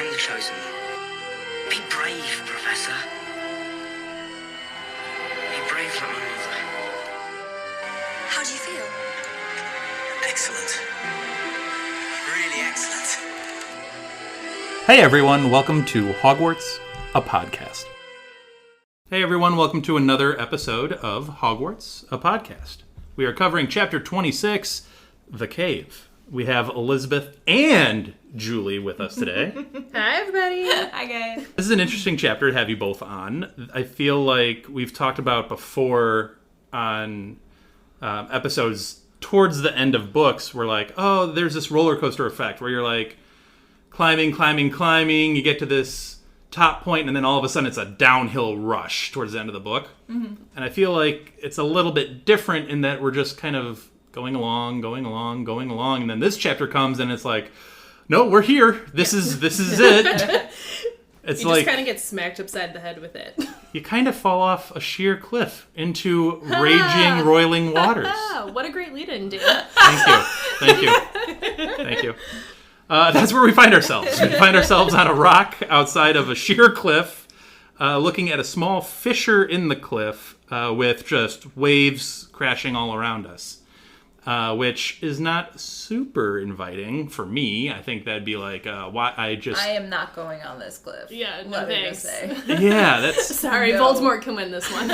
the chosen one. Be brave, Professor. Be brave like my mother. How do you feel? Excellent. Really excellent. Hey everyone, welcome to Hogwarts, a podcast. Hey everyone, welcome to another episode of Hogwarts, a podcast. We are covering Chapter 26, The Cave. We have Elizabeth and Julie with us today. Hi, everybody. Hi, guys. This is an interesting chapter to have you both on. I feel like we've talked about before on episodes towards the end of books where like, oh, there's this roller coaster effect where you're like climbing, you get to this top point, and then all of a sudden it's a downhill rush towards the end of the book. Mm-hmm. And I feel like it's a little bit different in that we're just kind of going along, and then this chapter comes and it's like, no, we're here. This is it. It's you like just kind of get smacked upside the head with it. You kind of fall off a sheer cliff into raging, roiling waters. What a great lead-in, Dan. Thank you. That's where we find ourselves. We find ourselves on a rock outside of a sheer cliff, looking at a small fissure in the cliff with just waves crashing all around us, which is not super inviting for me. I think that'd be like, why I am not going on this cliff. Yeah, no thanks. Yeah, that's... Sorry, No. Voldemort can win this one.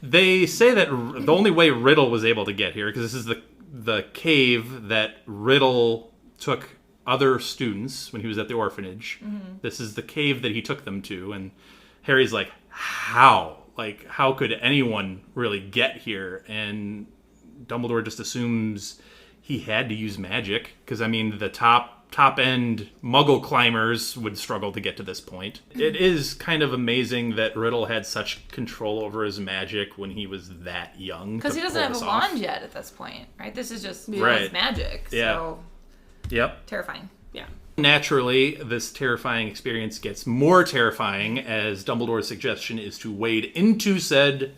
They say that the only way Riddle was able to get here, because this is the cave that Riddle took other students when he was at the orphanage. Mm-hmm. This is the cave that he took them to, and Harry's like, how? Like, how could anyone really get here? And Dumbledore just assumes he had to use magic, because, I mean, the top-end Muggle climbers would struggle to get to this point. It is kind of amazing that Riddle had such control over his magic when he was that young. Because he doesn't have a wand yet at this point, right? This is just his magic. Yeah. So, yep. terrifying. Yeah. Naturally, this terrifying experience gets more terrifying as Dumbledore's suggestion is to wade into said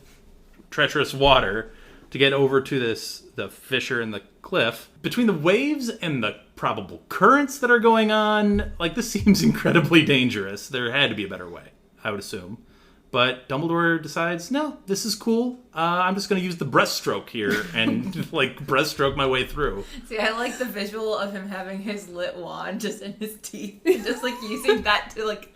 treacherous water to get over to the fissure in the cliff. Between the waves and the probable currents that are going on, like, this seems incredibly dangerous. There had to be a better way, I would assume. But Dumbledore decides, no, this is cool. I'm just going to use the breaststroke here and, like, breaststroke my way through. See, I like the visual of him having his lit wand just in his teeth. And just, like, using that to, like,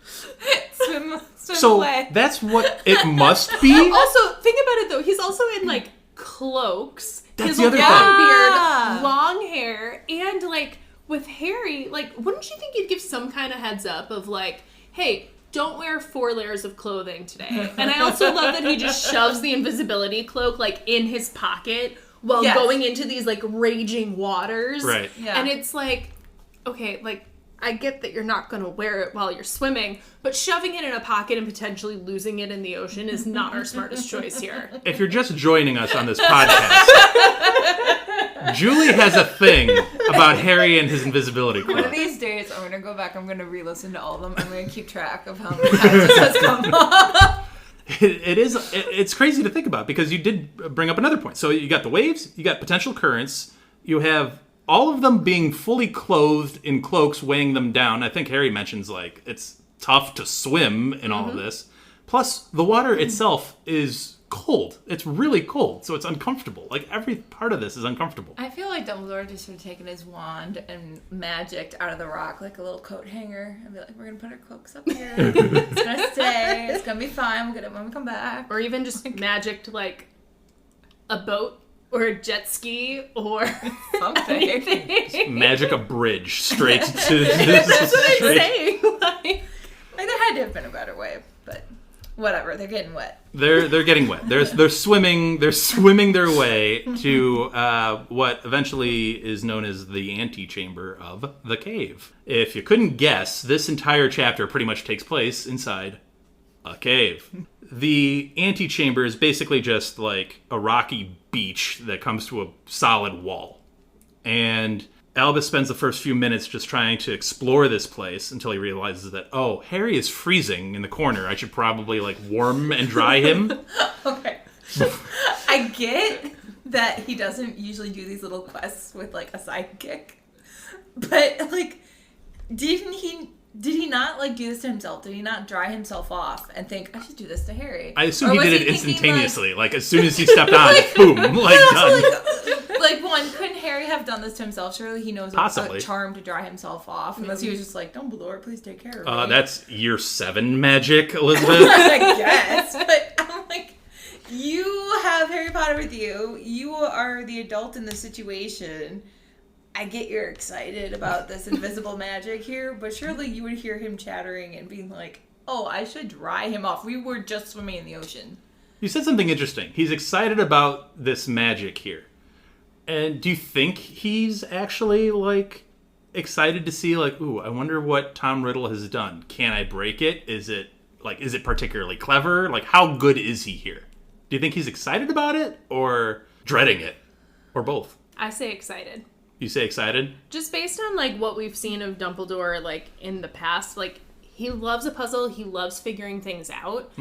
swim away. So that's what it must be? Also, think about it, though. He's also in, like, cloaks. That's his the other long beard, long hair, and, like, with Harry, like, wouldn't you think you'd give some kind of heads up of, like, hey, don't wear 4 layers of clothing today. And I also love that he just shoves the invisibility cloak, like, in his pocket while going into these, like, raging waters. Right. Yeah. And it's like, okay, like, I get that you're not going to wear it while you're swimming, but shoving it in a pocket and potentially losing it in the ocean is not our smartest choice here. If you're just joining us on this podcast, Julie has a thing about Harry and his invisibility One of cloak. these days, I'm going to go back, I'm going to re-listen to all of them, I'm going to keep track of how many times this has come up. It's crazy to think about, because you did bring up another point. So you got the waves, you got potential currents, you have all of them being fully clothed in cloaks weighing them down. I think Harry mentions, like, it's tough to swim in all of this. Plus, the water itself is cold. It's really cold, so it's uncomfortable. Like, every part of this is uncomfortable. I feel like Dumbledore just sort of taken his wand and magicked out of the rock like a little coat hanger and be like, we're going to put our cloaks up here. It's going to stay. It's going to be fine. We'll get it when we come back. Or even just magicked, like, a boat or a jet ski or Something. Magic a bridge straight to... That's what I'm saying. Like there had to have been a better way, but whatever. They're getting wet. They're getting wet. They're swimming their way to what eventually is known as the antechamber of the cave. If you couldn't guess, this entire chapter pretty much takes place inside a cave. The antechamber is basically just like a rocky beach that comes to a solid wall. And Albus spends the first few minutes just trying to explore this place until he realizes that, oh, Harry is freezing in the corner. I should probably, like, warm and dry him. Okay. I get that he doesn't usually do these little quests with, like, a sidekick. But, like, Did he not like do this to himself? Did he not dry himself off and think, I should do this to Harry? I assume Or he was did it thinking, instantaneously. Like as soon as he stepped on, boom, like done. Like, one, couldn't Harry have done this to himself? Surely he knows Possibly. a charm to dry himself off. Unless he was just like, Dumbledore, please take care of me. That's year 7 magic, Elizabeth. I guess. But I'm like, you have Harry Potter with you. You are the adult in the situation. I get you're excited about this invisible magic here, but surely you would hear him chattering and being like, oh, I should dry him off. We were just swimming in the ocean. You said something interesting. He's excited about this magic here. And do you think he's actually, like, excited to see, like, ooh, I wonder what Tom Riddle has done. Can I break it? Is it particularly clever? Like, how good is he here? Do you think he's excited about it or dreading it? Or both? I say excited. You say excited? Just based on, like, what we've seen of Dumbledore, like, in the past, like, he loves a puzzle, he loves figuring things out,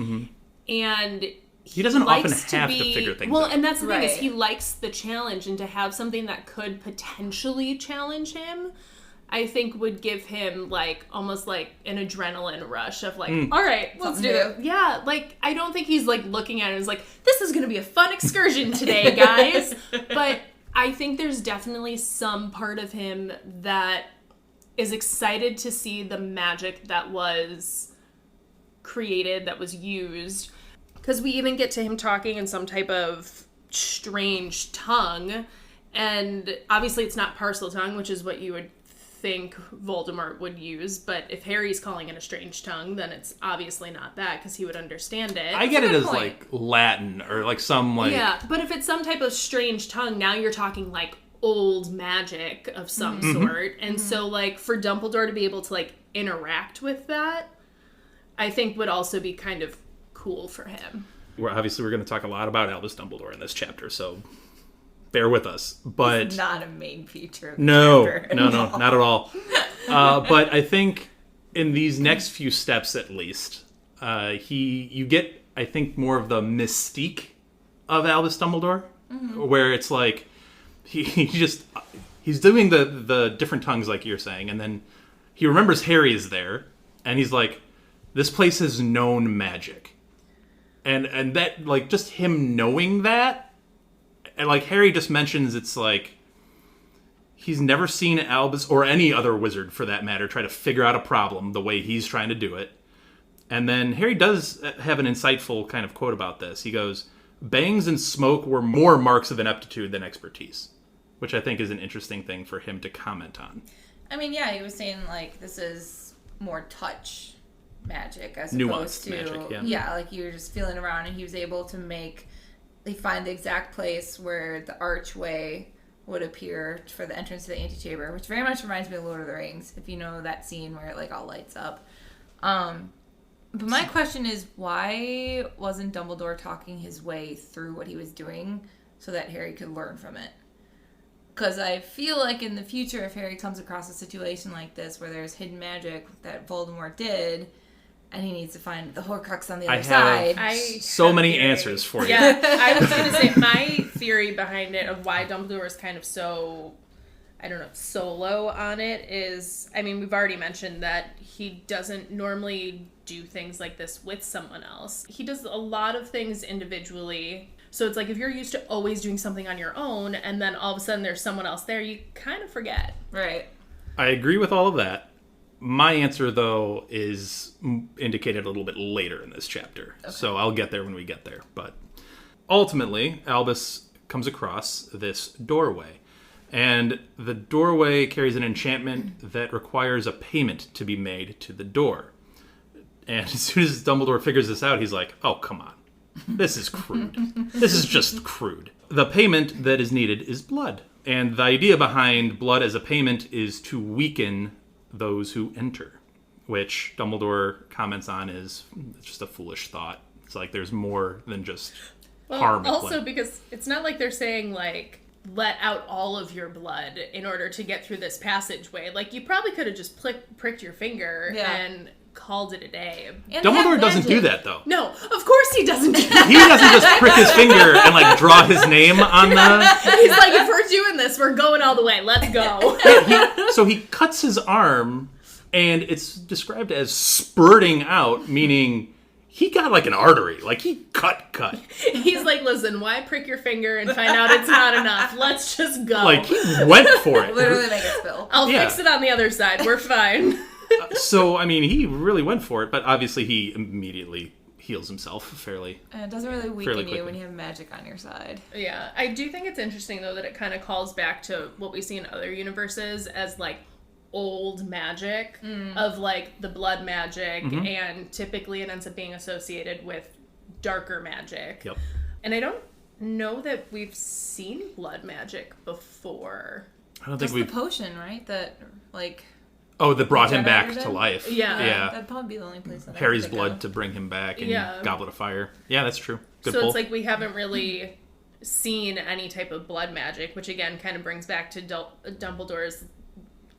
and he doesn't often likes have to to figure things well, out. and that's the thing, is Right. he likes the challenge, and to have something that could potentially challenge him, I think would give him, like, almost like an adrenaline rush of, like, all right, let's do it. Yeah, like, I don't think he's, like, looking at it as, like, this is going to be a fun excursion today, guys. But I think there's definitely some part of him that is excited to see the magic that was created, that was used. Because we even get to him talking in some type of strange tongue. And obviously it's not parcel tongue, which is what you would think Voldemort would use. But if Harry's calling it a strange tongue, then it's obviously not that, because he would understand it. I get it as, point. like, Latin or, like, some, like... Yeah, but if it's some type of strange tongue, now you're talking, like, old magic of some sort. And so, like, for Dumbledore to be able to, like, interact with that, I think would also be kind of cool for him. We're going to talk a lot about Albus Dumbledore in this chapter, so bear with us. But It's not a main feature of the no, chapter no, at no, all. not at all. But I think in these next few steps, at least, you get, I think, more of the mystique of Albus Dumbledore, where it's like he's doing the different tongues, like you're saying, and then he remembers Harry is there, and he's like, this place has known magic. And that, like, just him knowing that, and, like, Harry just mentions it's like, he's never seen Albus, or any other wizard for that matter, try to figure out a problem the way he's trying to do it. And then Harry does have an insightful kind of quote about this. He goes, bangs and smoke were more marks of ineptitude than expertise, which I think is an interesting thing for him to comment on. I mean, yeah, he was saying, like, this is more touch magic as Nuanced opposed to... magic, yeah. like, you were just feeling around, and he was able to find the exact place where the archway would appear for the entrance to the antechamber, which very much reminds me of Lord of the Rings, if you know that scene where it, like, all lights up. But my question is, why wasn't Dumbledore talking his way through what he was doing so that Harry could learn from it? Because I feel like in the future, if Harry comes across a situation like this where there's hidden magic that Voldemort did, and he needs to find the horcrux on the other side. So many answers for you. Yeah, I was going to say, my theory behind it of why Dumbledore is kind of so, I don't know, solo on it is, I mean, we've already mentioned that he doesn't normally do things like this with someone else. He does a lot of things individually. So it's like, if you're used to always doing something on your own, and then all of a sudden there's someone else there, you kind of forget. Right. I agree with all of that. My answer, though, is indicated a little bit later in this chapter. Okay. So I'll get there when we get there. But ultimately, Albus comes across this doorway. And the doorway carries an enchantment that requires a payment to be made to the door. And as soon as Dumbledore figures this out, he's like, oh, come on. This is crude. This is just crude. The payment that is needed is blood. And the idea behind blood as a payment is to weaken those who enter, which Dumbledore comments on is just a foolish thought. It's like there's more than just harm. Also, because it's not like they're saying, like, let out all of your blood in order to get through this passageway. Like, you probably could have just pricked your finger and called it a day. And Dumbledore doesn't do that, though. No, of course he doesn't do that. He doesn't just prick his finger and, like, draw his name on the... He's like, if we're doing this, we're going all the way. Let's go. So he cuts his arm And it's described as spurting out, meaning he got like an artery. Like he cut. He's like, listen, why prick your finger and find out it's not enough? Let's just go. Like he went for it. Literally make it spill. I'll fix it on the other side. We're fine. So, I mean, he really went for it, but obviously he immediately heals himself fairly. And it doesn't really weaken quickly. you when you have magic on your side. Yeah, I do think it's interesting, though, that it kind of calls back to what we see in other universes as, like, old magic of, like, the blood magic, and typically it ends up being associated with darker magic. Yep. And I don't know that we've seen blood magic before. I don't Just think the potion, right? That, like... Oh, that brought him Jedi back Order? to life. Yeah. That'd probably be the only place that I Harry's could think blood of. to bring him back and Yeah. Goblet of Fire. Yeah, that's true. Good So pull. it's like we haven't really seen any type of blood magic, which again kind of brings back to Dumbledore's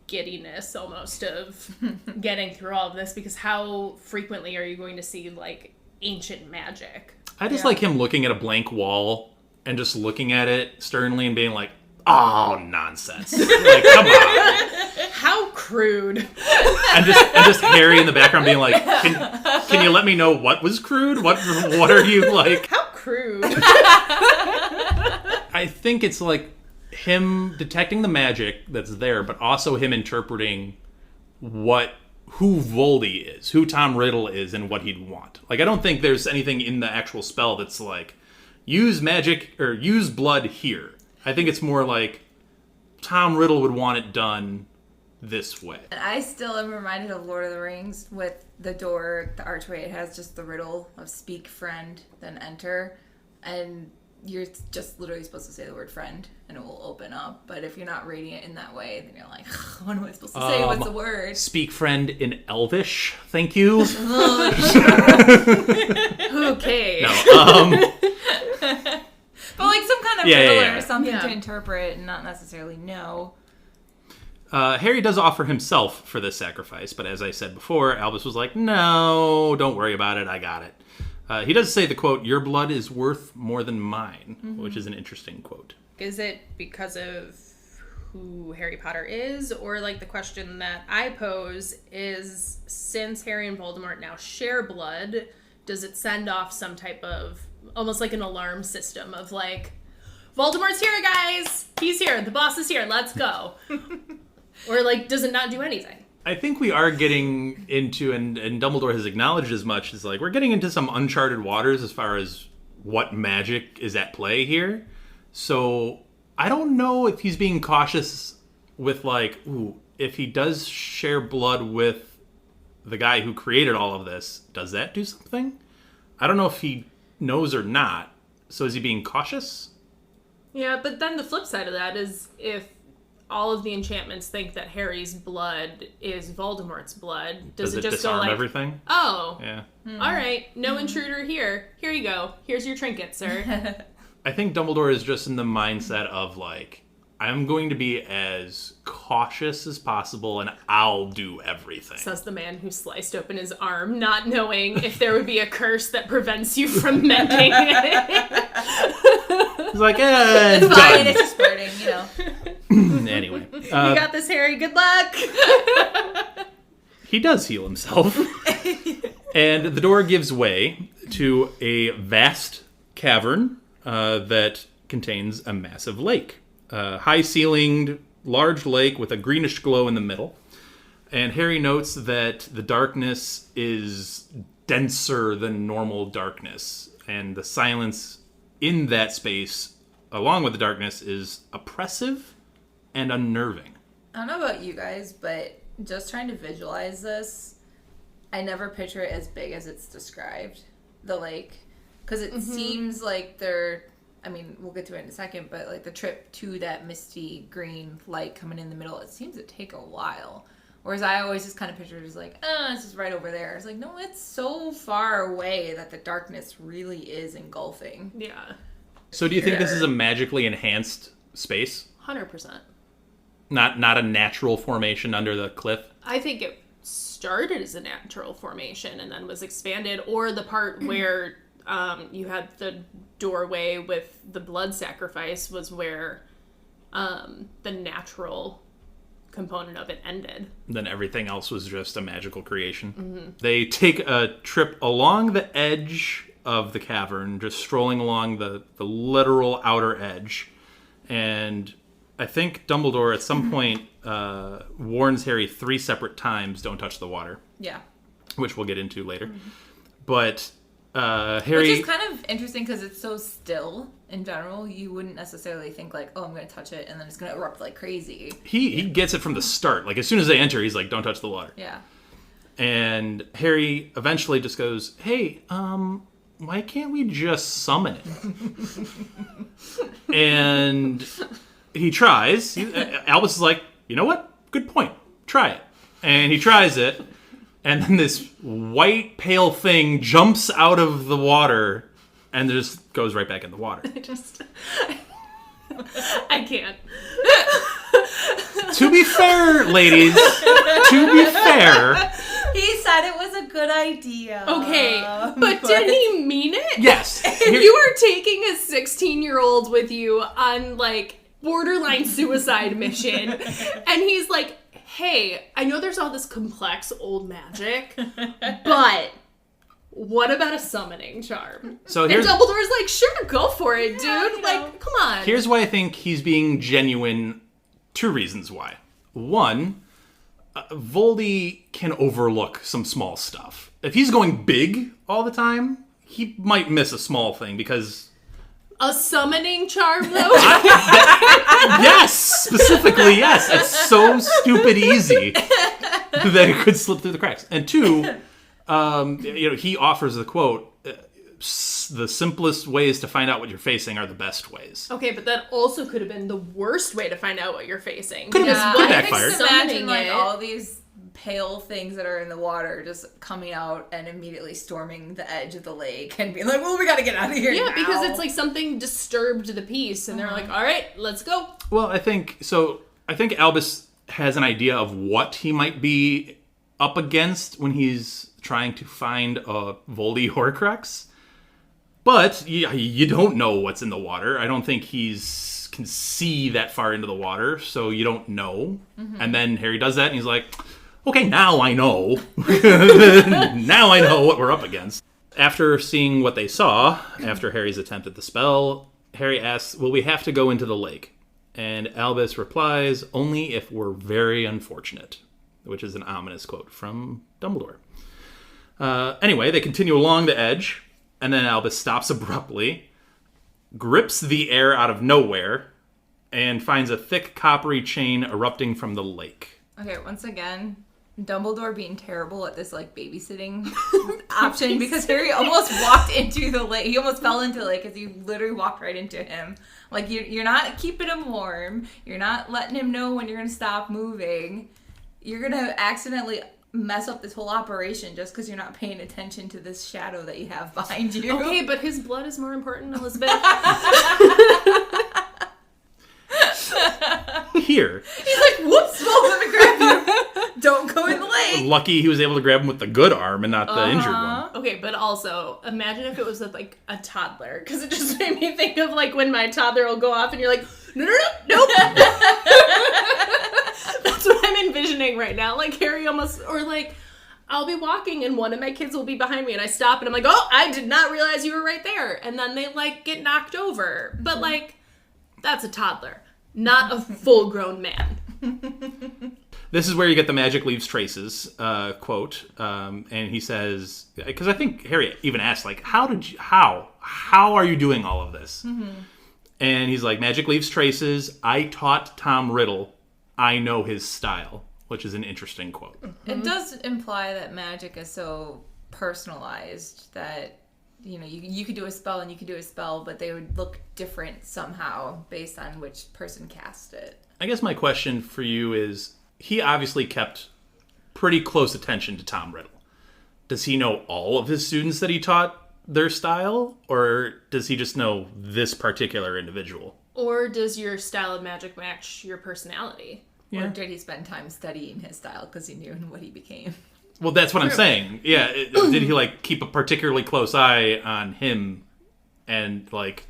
giddiness almost of getting through all of this, because how frequently are you going to see like ancient magic? I just like him looking at a blank wall and just looking at it sternly and being like, oh, nonsense. Like, come on. How crude. And just Harry in the background being like, can you let me know what was crude? What are you like? How crude. I think it's like him detecting the magic that's there, but also him interpreting who Voldy is, who Tom Riddle is, and what he'd want. Like, I don't think there's anything in the actual spell that's like, use magic or use blood here. I think it's more like Tom Riddle would want it done this way. And I still am reminded of Lord of the Rings with the door, the archway. It has just the riddle of speak friend, then enter. And you're just literally supposed to say the word friend and it will open up. But if you're not reading it in that way, then you're like, what am I supposed to say? What's the word? Speak friend in Elvish. Thank you. Okay. No, But like some kind of Yeah, riddle yeah, yeah. or something Yeah. to interpret and not necessarily know. Harry does offer himself for this sacrifice, but as I said before, Albus was like, no, don't worry about it, I got it. He does say the quote, your blood is worth more than mine, which is an interesting quote. Is it because of who Harry Potter is? Or like the question that I pose is, since Harry and Voldemort now share blood, does it send off some type of, almost like an alarm system of like, Voldemort's here, guys! He's here, the boss is here, let's go. Or like, does it not do anything? I think we are getting into, and Dumbledore has acknowledged as much, is like, we're getting into some uncharted waters as far as what magic is at play here. So I don't know if he's being cautious with like, ooh, if he does share blood with the guy who created all of this, does that do something? I don't know if he knows or not. So is he being cautious? Yeah, but then the flip side of that is if all of the enchantments think that Harry's blood is Voldemort's blood, does it just disarm go like, everything? oh, Yeah. all right, no intruder here. Here you go. Here's your trinket, sir. I think Dumbledore is just in the mindset of like, I'm going to be as cautious as possible and I'll do everything. Says the man who sliced open his arm, not knowing if there would be a curse that prevents you from mending it. He's like, It's done. fine, it's just flirting, you know. Anyway, You got this, Harry. Good luck. he does heal himself. And the door gives way to a vast cavern that contains a massive lake. High-ceilinged, large lake with a greenish glow in the middle. And Harry notes that the darkness is denser than normal darkness. And the silence in that space, along with the darkness, is oppressive and unnerving. I don't know about you guys, but just trying to visualize this, I never picture it as big as it's described, the lake. Because it seems like I mean, we'll get to it in a second, but like the trip to that misty green light coming in the middle, it seems to take a while. Whereas I always just kind of pictured it as like, it's just right over there. It's like, no, it's so far away that the darkness really is engulfing. Yeah, So do you think this is a magically enhanced space? 100%. Not a natural formation under the cliff? I think it started as a natural formation and then was expanded, or the part where you had the doorway with the blood sacrifice was where the natural component of it ended. Then everything else was just a magical creation. They take a trip along the edge of the cavern, just strolling along the literal outer edge. And I think Dumbledore at some point warns Harry 3 separate times, don't touch the water. Yeah. Which we'll get into later. But Harry... Which is kind of interesting because it's so still in general. You wouldn't necessarily think like, oh, I'm going to touch it and then it's going to erupt like crazy. He gets it from the start. Like, as soon as they enter, he's like, don't touch the water. Yeah. And Harry eventually just goes, hey, why can't we just summon it? And he tries. Albus is like, you know what? Good point. Try it. And he tries it. And then this white, pale thing jumps out of the water and just goes right back in the water. I can't. To be fair, ladies, to be fair... He said it was a good idea. Okay, but did he mean it? Yes. If you are taking a 16-year-old with you on, like, borderline suicide mission, and he's like, hey, I know there's all this complex old magic, but what about a summoning charm? So and Dumbledore's like, sure, go for it, dude. Yeah, like, come on. Here's why I think he's being genuine. 2 reasons why. One, Voldy can overlook some small stuff. If he's going big all the time, he might miss a small thing because... A summoning charm, though? Yes! Specifically, yes. It's so stupid easy that it could slip through the cracks. And 2, he offers the quote, the simplest ways to find out what you're facing are the best ways. Okay, but that also could have been the worst way to find out what you're facing. Could have I backfired. just imagine like all these pale things that are in the water just coming out and immediately storming the edge of the lake and being like, well, we gotta get out of here now. Because it's like something disturbed the peace and they're like, all right, let's go. Well, I think Albus has an idea of what he might be up against when he's trying to find a Voldy horcrux. But you don't know what's in the water. I don't think can see that far into the water, so you don't know. Mm-hmm. And then Harry does that, and he's like, okay, now I know. Now I know what we're up against. After seeing what they saw, after Harry's attempt at the spell, Harry asks, will we have to go into the lake? And Albus replies, only if we're very unfortunate, which is an ominous quote from Dumbledore. Anyway, they continue along the edge. And then Albus stops abruptly, grips the air out of nowhere, and finds a thick coppery chain erupting from the lake. Okay, once again, Dumbledore being terrible at this, like, babysitting option, because Harry almost walked into the lake. He almost fell into the lake because he literally walked right into him. Like, you're not keeping him warm. You're not letting him know when you're going to stop moving. You're going to accidentally mess up this whole operation just because you're not paying attention to this shadow that you have behind you. Okay, but his blood is more important, Elizabeth. Here. He's like, whoops, let me grab you. Don't go in the lake. Lucky he was able to grab him with the good arm and not the injured one. Okay, but also, imagine if it was with, like, a toddler, because it just made me think of, like, when my toddler will go off and you're like, nope. That's what I'm envisioning right now. Like, Harry almost, or like, I'll be walking and one of my kids will be behind me and I stop and I'm like, oh, I did not realize you were right there. And then they, like, get knocked over. But, like, that's a toddler, not a full-grown man. This is where you get the magic leaves traces quote. And he says, because I think Harry even asked, like, how are you doing all of this? Mm-hmm. And he's like, magic leaves traces. I taught Tom Riddle. I know his style, which is an interesting quote. It does imply that magic is so personalized that, you know, you could do a spell and you could do a spell, but they would look different somehow based on which person cast it. I guess my question for you is, he obviously kept pretty close attention to Tom Riddle. Does he know all of his students that he taught their style, or does he just know this particular individual? Or does your style of magic match your personality? Yeah. Or did he spend time studying his style because he knew what he became? Well, that's what I'm saying. Yeah, did he, like, keep a particularly close eye on him? And, like,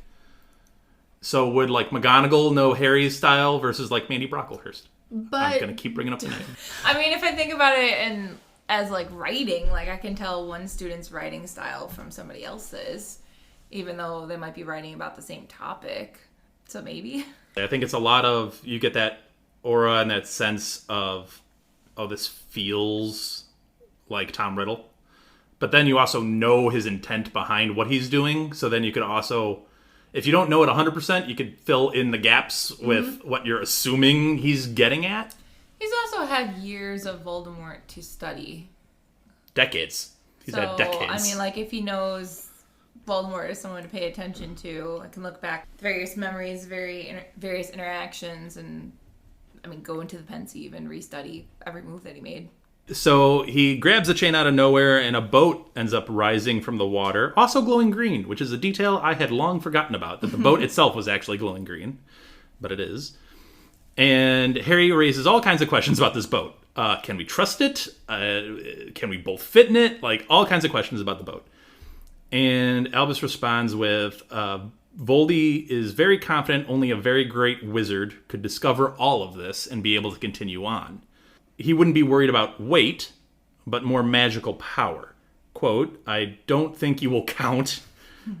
so would, like, McGonagall know Harry's style versus, like, Mandy Brocklehurst? But I'm going to keep bringing up the name. I mean, if I think about it as like writing, like I can tell one student's writing style from somebody else's, even though they might be writing about the same topic. So maybe. I think it's a lot of, you get that aura and that sense of, oh, this feels like Tom Riddle. But then you also know his intent behind what he's doing. So then you could also, if you don't know it 100%, you could fill in the gaps with what you're assuming he's getting at. He's also had years of Voldemort to study. Decades. He's had decades. I mean, like, if he knows Voldemort is someone to pay attention to, I can look back at various memories, various interactions, and, I mean, go into the pensieve and restudy every move that he made. So he grabs a chain out of nowhere, and a boat ends up rising from the water, also glowing green, which is a detail I had long forgotten about, that the boat itself was actually glowing green. But it is. And Harry raises all kinds of questions about this boat. Can we trust it? Can we both fit in it? Like, all kinds of questions about the boat. And Albus responds with, Voldy is very confident only a very great wizard could discover all of this and be able to continue on. He wouldn't be worried about weight, but more magical power. Quote, I don't think you will count.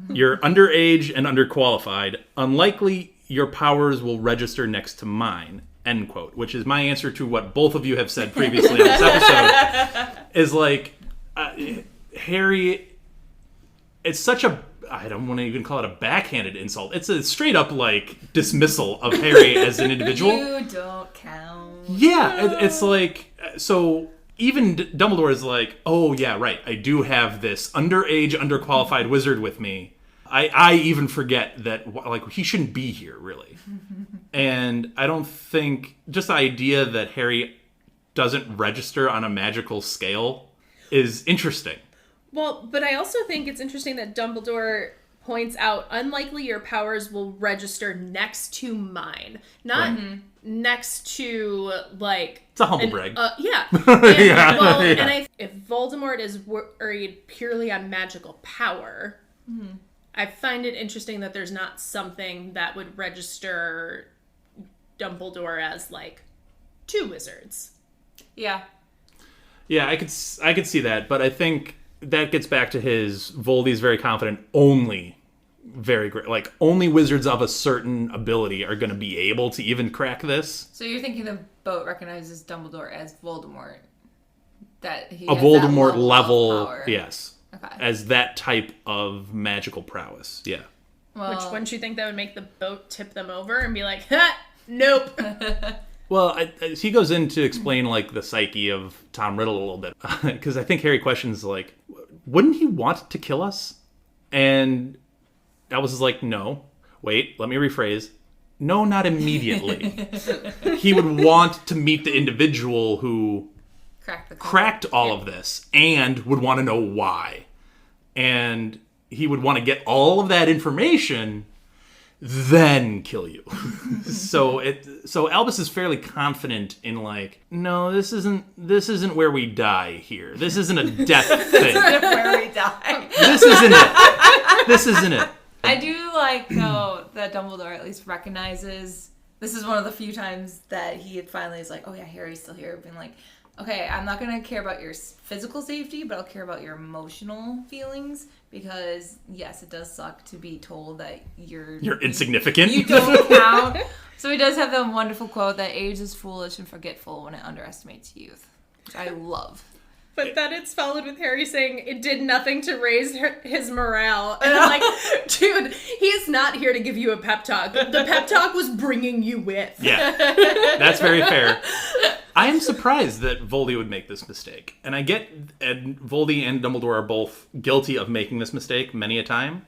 You're underage and underqualified. Unlikely your powers will register next to mine. End quote. Which is my answer to what both of you have said previously on this episode. Is like, Harry, it's such a, I don't want to even call it a backhanded insult. It's a straight up, like, dismissal of Harry as an individual. You don't count. Yeah, it's like, so even Dumbledore is like, oh, yeah, right, I do have this underage, underqualified wizard with me. I even forget that, like, he shouldn't be here, really. And I don't think, just the idea that Harry doesn't register on a magical scale is interesting. Well, but I also think it's interesting that Dumbledore points out, unlikely your powers will register next to mine. Not next to, like... It's a humble brag. Yeah. And, Yeah. Well, Yeah. and if Voldemort is worried purely on magical power, I find it interesting that there's not something that would register Dumbledore as, like, two wizards. Yeah. Yeah, I could see that, but I think that gets back to his Voldy's very confident only very great, like, only wizards of a certain ability are going to be able to even crack this. So you're thinking the boat recognizes Dumbledore as Voldemort? That he a has Voldemort that level of power. yes. Okay. As that type of magical prowess. Yeah. Well, Which, wouldn't you think that would make the boat tip them over and be like, ha, nope. Well, he goes in to explain, like, the psyche of Tom Riddle a little bit. Because I think Harry questions, like, wouldn't he want to kill us? And Albus is like, no. Wait, let me rephrase. No, not immediately. He would want to meet the individual who cracked all of this and would want to know why. And he would want to get all of that information, then kill you. So Albus is fairly confident in, like, no, this isn't where we die here. This isn't a death thing. where we die. This isn't it. I do like, though, that Dumbledore at least recognizes, this is one of the few times that he finally is like, oh yeah, Harry's still here, being like, okay, I'm not going to care about your physical safety, but I'll care about your emotional feelings, because, yes, it does suck to be told that you're insignificant. You don't count. So he does have the wonderful quote that age is foolish and forgetful when it underestimates youth, which I love. But then it's followed with Harry saying it did nothing to raise his morale. And I'm like, dude, he's not here to give you a pep talk. The pep talk was bringing you with. Yeah, that's very fair. I am surprised that Voldy would make this mistake. And I get, and Voldy and Dumbledore are both guilty of making this mistake many a time.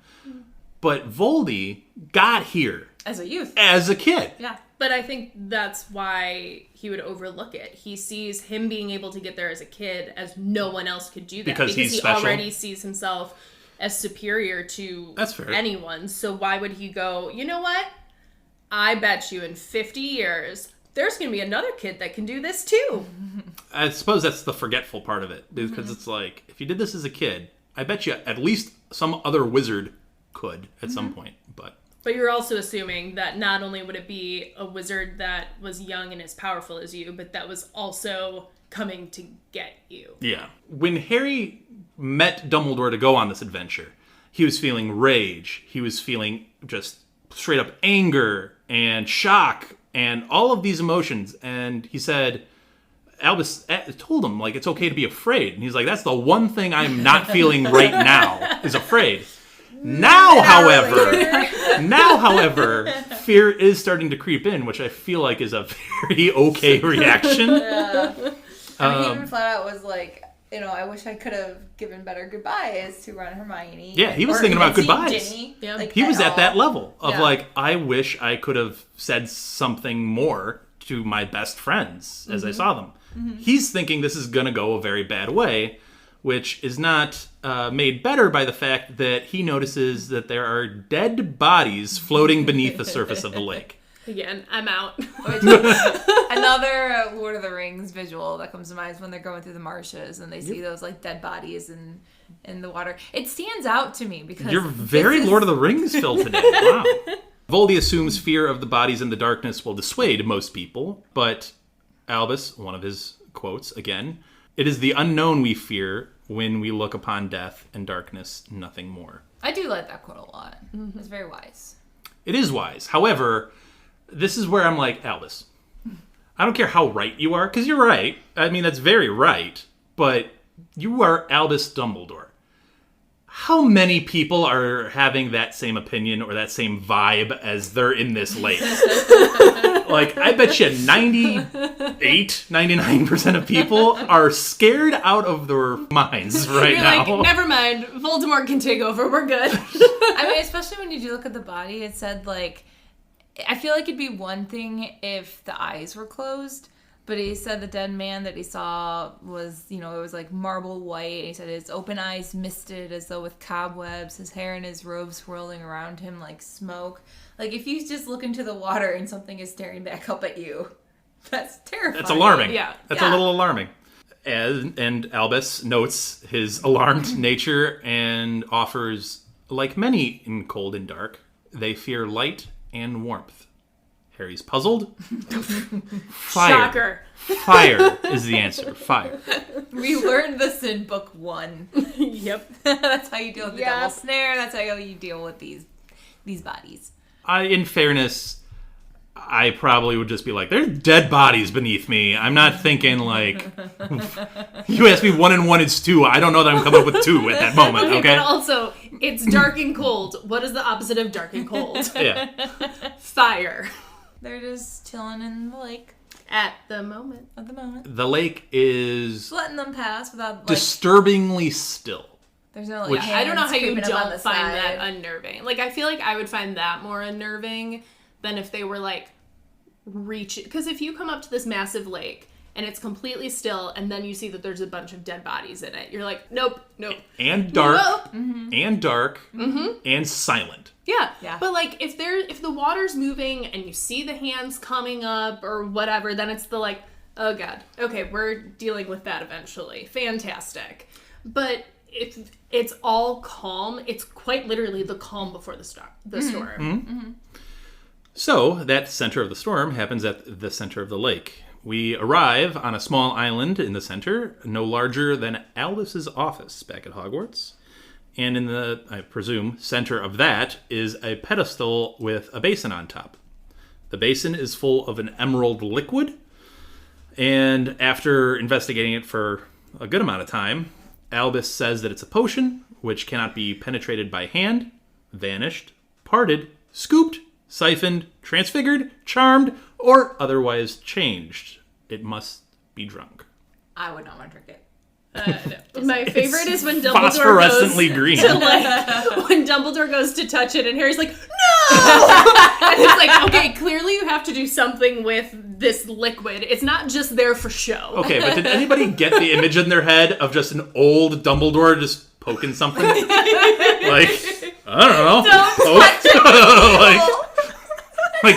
But Voldy got here. As a youth. As a kid. Yeah. But I think that's why he would overlook it. He sees him being able to get there as a kid as no one else could do that. Because he's he special. Already sees himself as superior to anyone. So why would he go, you know what? I bet you in 50 years, there's going to be another kid that can do this too. I suppose that's the forgetful part of it. Because it's like, if you did this as a kid, I bet you at least some other wizard could at some point. But But you're also assuming that not only would it be a wizard that was young and as powerful as you, but that was also coming to get you. Yeah. When Harry met Dumbledore to go on this adventure, he was feeling rage. He was feeling just straight up anger and shock and all of these emotions. And he said, Albus told him, like, it's okay to be afraid. And he's like, that's the one thing I'm not feeling right now is afraid. Now, however, fear is starting to creep in, which I feel like is a very okay reaction. Yeah. I mean, he even flat out was like, I wish I could have given better goodbyes to Ron and Hermione. Yeah, he was thinking about goodbyes. Ginny, Yeah. like, He was at that all. level of Yeah. like, I wish I could have said something more to my best friends as I saw them. He's thinking this is going to go a very bad way, which is not made better by the fact that he notices that there are dead bodies floating beneath the surface of the lake. Again, I'm out. Another Lord of the Rings visual that comes to mind is when they're going through the marshes and they see those like dead bodies in the water. It stands out to me because You're very Lord of the Rings, Phil, today. Wow. Voldy assumes fear of the bodies in the darkness will dissuade most people, but Albus, one of his quotes again, it is the unknown we fear when we look upon death and darkness, nothing more. I do like that quote a lot. It's very wise. It is wise. However, this is where I'm like, Albus, I don't care how right you are, because you're right. I mean, that's very right. But you are Albus Dumbledore. How many people are having that same opinion or that same vibe as they're in this lake? Like, I bet you 99% of people are scared out of their minds right You're now. like, never mind. Voldemort can take over. We're good. I mean, especially when you do look at the body, it said like, I feel like it'd be one thing if the eyes were closed, but he said the dead man that he saw was, it was like marble white. And he said his open eyes misted as though with cobwebs, his hair and his robe swirling around him like smoke. Like, if you just look into the water and something is staring back up at you, that's terrifying. That's alarming. Yeah. That's a little alarming. And Albus notes his alarmed nature and offers, like many in Cold and Dark, they fear light and warmth. Harry's puzzled. Fire. Shocker. Fire is the answer. Fire. We learned this in book 1. Yep. That's how you deal with the double Yes. snare. That's how you deal with these bodies. In fairness, I probably would just be like, there's dead bodies beneath me. I'm not thinking like, you asked me 1 and 1 is 2. I don't know that I'm coming up with 2 at that moment, okay? But also, it's dark and cold. What is the opposite of dark and cold? Yeah. Fire. They're just chilling in the lake At the moment. at the moment. The lake is Just letting them pass without like, disturbingly still. there's no like Which- I don't know how you hands creeping up on don't the find side. that unnerving. Like, I feel like I would find that more unnerving than if they were, like, reaching. Because if you come up to this massive lake and it's completely still and then you see that there's a bunch of dead bodies in it, you're like, nope. And dark. Nope. And dark. And silent. Yeah. But, like, if the water's moving and you see the hands coming up or whatever, then it's the, like, oh, God. Okay, we're dealing with that eventually. Fantastic. But if it's all calm, it's quite literally the calm before the storm. So, that center of the storm happens at the center of the lake. We arrive on a small island in the center, no larger than Albus's office back at Hogwarts. And in the, I presume, center of that is a pedestal with a basin on top. The basin is full of an emerald liquid. And after investigating it for a good amount of time, Albus says that it's a potion, which cannot be penetrated by hand, vanished, parted, scooped, siphoned, transfigured, charmed, or otherwise changed. It must be drunk. I would not want to drink it. My favorite is when Dumbledore Phosphorescently goes green. to, like, when Dumbledore goes to touch it and Harry's like, no! And it's like, okay, clearly you have to do something with this liquid. It's not just there for show. Okay, but did anybody get the image in their head of just an old Dumbledore just poking something? Like, I don't know. Like,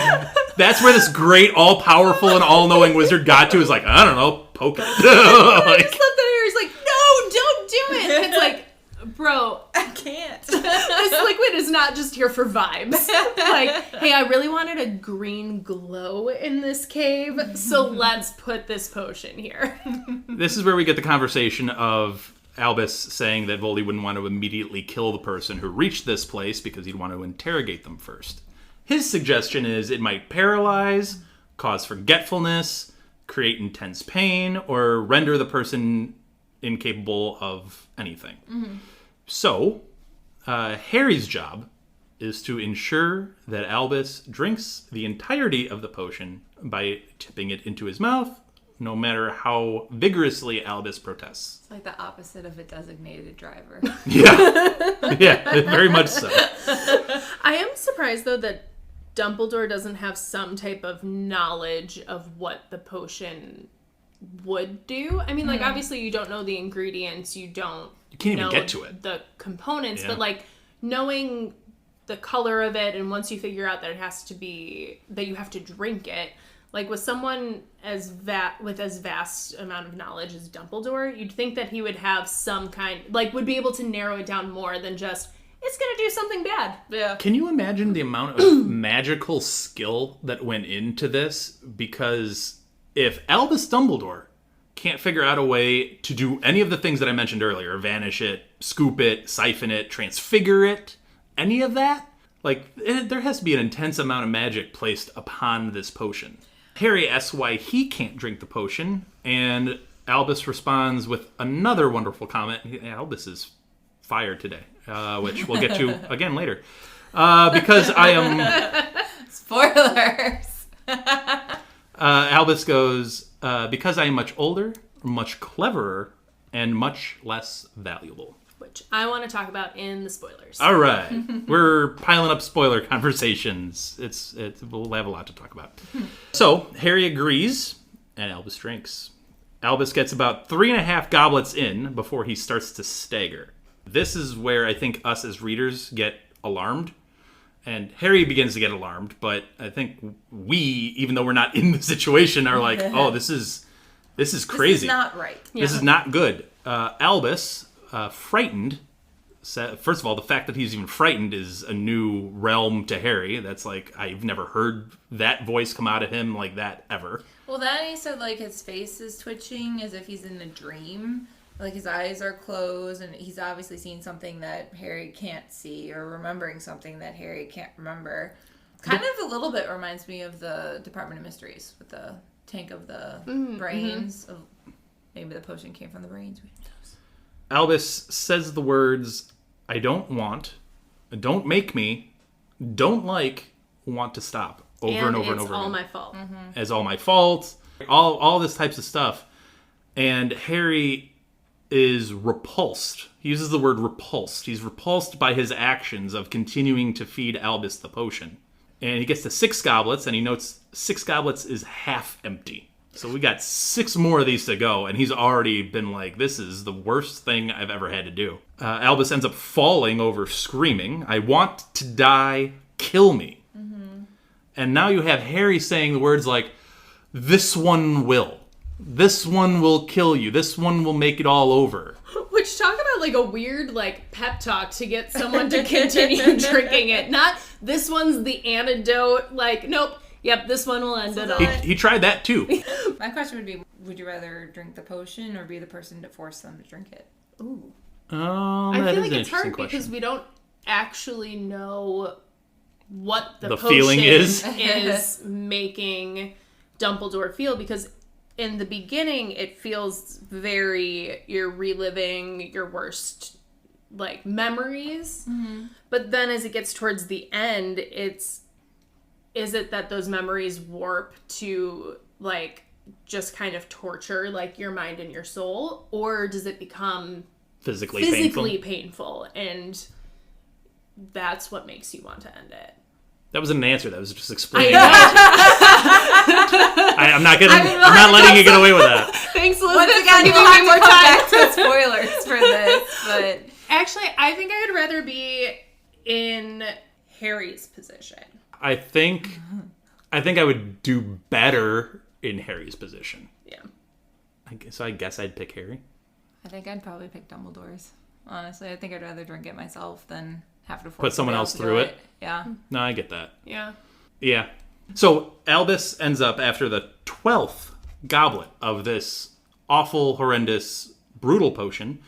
that's where this great, all-powerful and all-knowing wizard got to, is like, I don't know, poke it. I just love that Harry's like, no, don't do it. It's like, bro, I can't. this liquid is not not just here for vibes. Like, hey, I really wanted a green glow in this cave, so let's put this potion here. This is where we get the conversation of Albus saying that Voldy wouldn't want to immediately kill the person who reached this place because he'd want to interrogate them first. His suggestion is it might paralyze, cause forgetfulness, create intense pain, or render the person incapable of anything. Mm-hmm. So, Harry's job is to ensure that Albus drinks the entirety of the potion by tipping it into his mouth, no matter how vigorously Albus protests. It's like the opposite of a designated driver. Yeah, very much so. I am surprised, though, that Dumbledore doesn't have some type of knowledge of what the potion would do. I mean, like, obviously you don't know the ingredients, you can't even get to it. The components, Yeah. but, like, knowing the color of it, and once you figure out that it has to be, that you have to drink it, like, with someone with as vast amount of knowledge as Dumbledore, you'd think that he would have some kind, like, would be able to narrow it down more than just, it's gonna do something bad. Yeah. Can you imagine the amount of magical skill that went into this? Because if Albus Dumbledore can't figure out a way to do any of the things that I mentioned earlier, vanish it, scoop it, siphon it, transfigure it, any of that, like, there has to be an intense amount of magic placed upon this potion. Harry asks why he can't drink the potion, and Albus responds with another wonderful comment. Albus is fired today, which we'll get to again later. Because I am... Spoilers! Albus goes, because I am much older, much cleverer, and much less valuable. Which I want to talk about in the spoilers. All right. We're piling up spoiler conversations. We'll have a lot to talk about. So, Harry agrees, and Albus drinks. Albus gets about 3.5 goblets in before he starts to stagger. This is where I think us as readers get alarmed. And Harry begins to get alarmed, but I think we, even though we're not in the situation, are like, oh, this is crazy. This is not right. This is not good. Albus, frightened, first of all, the fact that he's even frightened is a new realm to Harry. That's like, I've never heard that voice come out of him like that ever. Well, then he said, like, his face is twitching as if he's in a dream. Like, his eyes are closed, and he's obviously seeing something that Harry can't see, or remembering something that Harry can't remember. Kind of a little bit reminds me of the Department of Mysteries, with the tank of the brains. Maybe the potion came from the brains. Who knows? Albus says the words, I don't want, don't make me, don't like, want to stop, over and over and over. It's all again. my fault. As all my fault, all this types of stuff. And Harry is repulsed. He uses the word repulsed. He's repulsed by his actions of continuing to feed Albus the potion. And he gets to 6 goblets, and he notes 6 goblets is half empty. So we got 6 more of these to go, and he's already been like, this is the worst thing I've ever had to do. Albus ends up falling over screaming, I want to die, kill me. Mm-hmm. And now you have Harry saying the words like, this one will. This one will kill you. This one will make it all over. Which, talk about, like, a weird, like, pep talk to get someone to continue drinking it. Not, this one's the antidote. Like, nope. Yep, this one will end it all. He tried that, too. My question would be, would you rather drink the potion or be the person to force them to drink it? Ooh. I feel like it's hard because we don't actually know what the potion feeling is making Dumbledore feel, because in the beginning it feels very, you're reliving your worst, like, memories. Mm-hmm. But then as it gets towards the end, is it that those memories warp to, like, just kind of torture, like, your mind and your soul? Or does it become physically painful? And that's what makes you want to end it. That wasn't an answer. That was just explaining. I'm not letting you get away with that. Thanks, Elizabeth. Once again, we'll have to come back to spoilers for this. But actually, I think I would rather be in Harry's position. I think I would do better in Harry's position. Yeah. So I guess I'd pick Harry. I think I'd probably pick Dumbledore's. honestly. I think I'd rather drink it myself than have to force Put someone somebody else to do through it? Yeah. No, I get that. Yeah. Yeah. So Albus ends up after the 12th goblet of this awful, horrendous, brutal potion,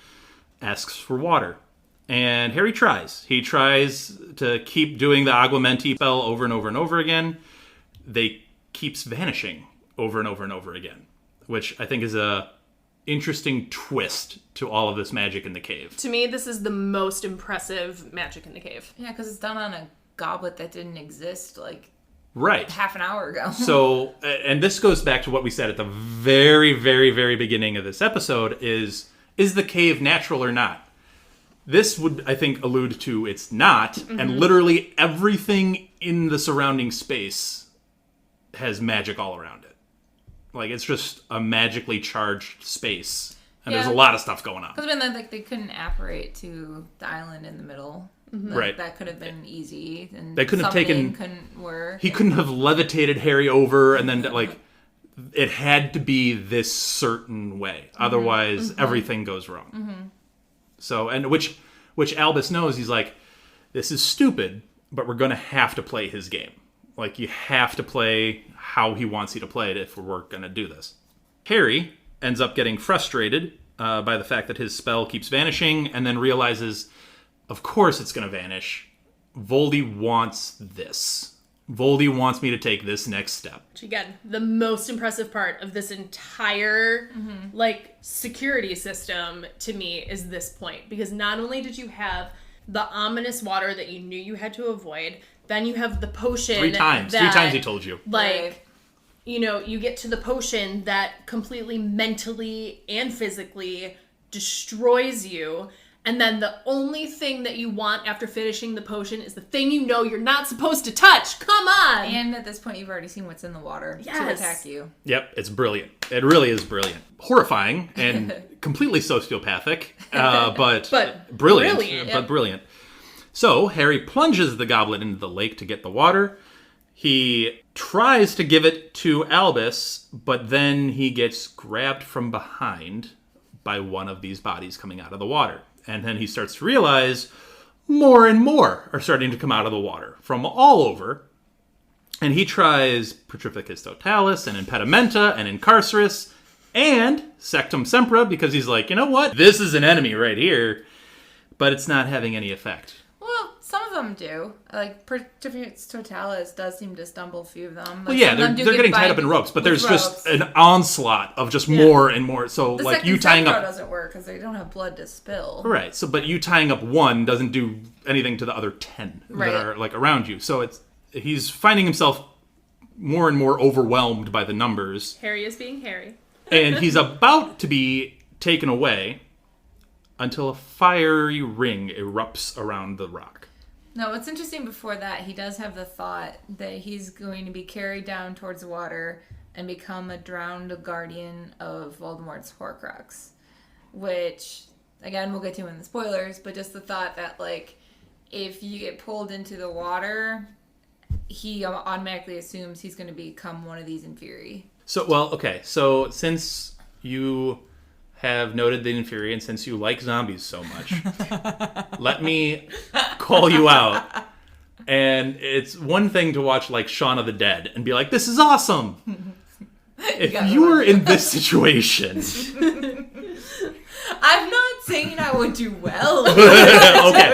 asks for water. And Harry tries. He tries to keep doing the Aguamenti spell over and over and over again. They keeps vanishing over and over and over again, which I think is a interesting twist to all of this magic in the cave. To me, this is the most impressive magic in the cave. Yeah, because it's done on a goblet that didn't exist, like, Right. half an hour ago. So, and this goes back to what we said at the very, very, very beginning of this episode is the cave natural or not? This would, I think, allude to it's not, and literally everything in the surrounding space has magic all around it. Like, it's just a magically charged space, and there's a lot of stuff going on. Because when they couldn't apparate to the island in the middle. Right. That could have been easy. And They couldn't have taken... couldn't work. He couldn't have levitated Harry over, and then, like, it had to be this certain way. Otherwise, everything goes wrong. So, and which Albus knows, he's like, this is stupid, but we're going to have to play his game. Like, you have to play how he wants you to play it if we're going to do this. Harry ends up getting frustrated by the fact that his spell keeps vanishing, and then realizes, of course it's going to vanish. Voldy wants this. Voldy wants me to take this next step. Which, again, the most impressive part of this entire, security system to me is this point. Because not only did you have the ominous water that you knew you had to avoid, then you have the potion. 3 times. 3 times he told you. Right. You get to the potion that completely mentally and physically destroys you. And then the only thing that you want after finishing the potion is the thing you know you're not supposed to touch. Come on! And at this point, you've already seen what's in the water to attack you. Yep, it's brilliant. It really is brilliant. Horrifying and completely sociopathic, but brilliant. Brilliant. But brilliant. So, Harry plunges the goblet into the lake to get the water. He tries to give it to Albus, but then he gets grabbed from behind by one of these bodies coming out of the water. And then he starts to realize more and more are starting to come out of the water from all over. And he tries Petrificus Totalis and Impedimenta and Incarcerus and Sectum Sempra because he's like, you know what? This is an enemy right here, but it's not having any effect. Well, some of them do. Like, Petrificus Totalis does seem to stumble a few of them. Well, yeah, they're getting tied up in ropes, but there's just an onslaught of just more and more. So, the like, you tying up doesn't work because they don't have blood to spill. Right. So, but you tying up one doesn't do anything to the other 10 that are like around you. So he's finding himself more and more overwhelmed by the numbers. Harry is being Harry. And he's about to be taken away until a fiery ring erupts around the rock. No, what's interesting before that, he does have the thought that he's going to be carried down towards the water and become a drowned guardian of Voldemort's Horcrux. Which, again, we'll get to in the spoilers, but just the thought that, like, if you get pulled into the water, he automatically assumes he's going to become one of these Inferi. So, well, okay. So, since you have noted the Inferi, and since you like zombies so much, let me call you out. And it's one thing to watch, like, Shaun of the Dead and be like, this is awesome! If you were in this situation... I'm not saying I would do well. Okay,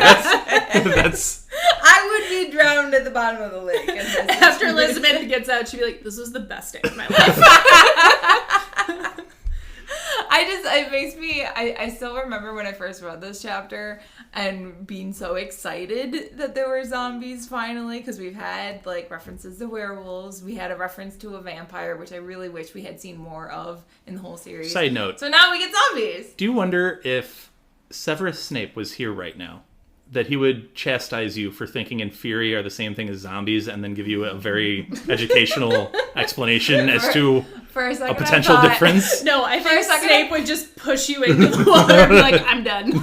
that's... I would be drowned at the bottom of the lake. After Elizabeth gets out, she'd be like, this was the best day of my life. It makes me, I still remember when I first read this chapter and being so excited that there were zombies finally, because we've had, like, references to werewolves. We had a reference to a vampire, which I really wish we had seen more of in the whole series. Side note. So now we get zombies. Do you wonder if Severus Snape was here right now, that he would chastise you for thinking Inferi are the same thing as zombies and then give you a very educational explanation as to a potential difference? No, I think Snape would just push you into the water and be like, I'm done.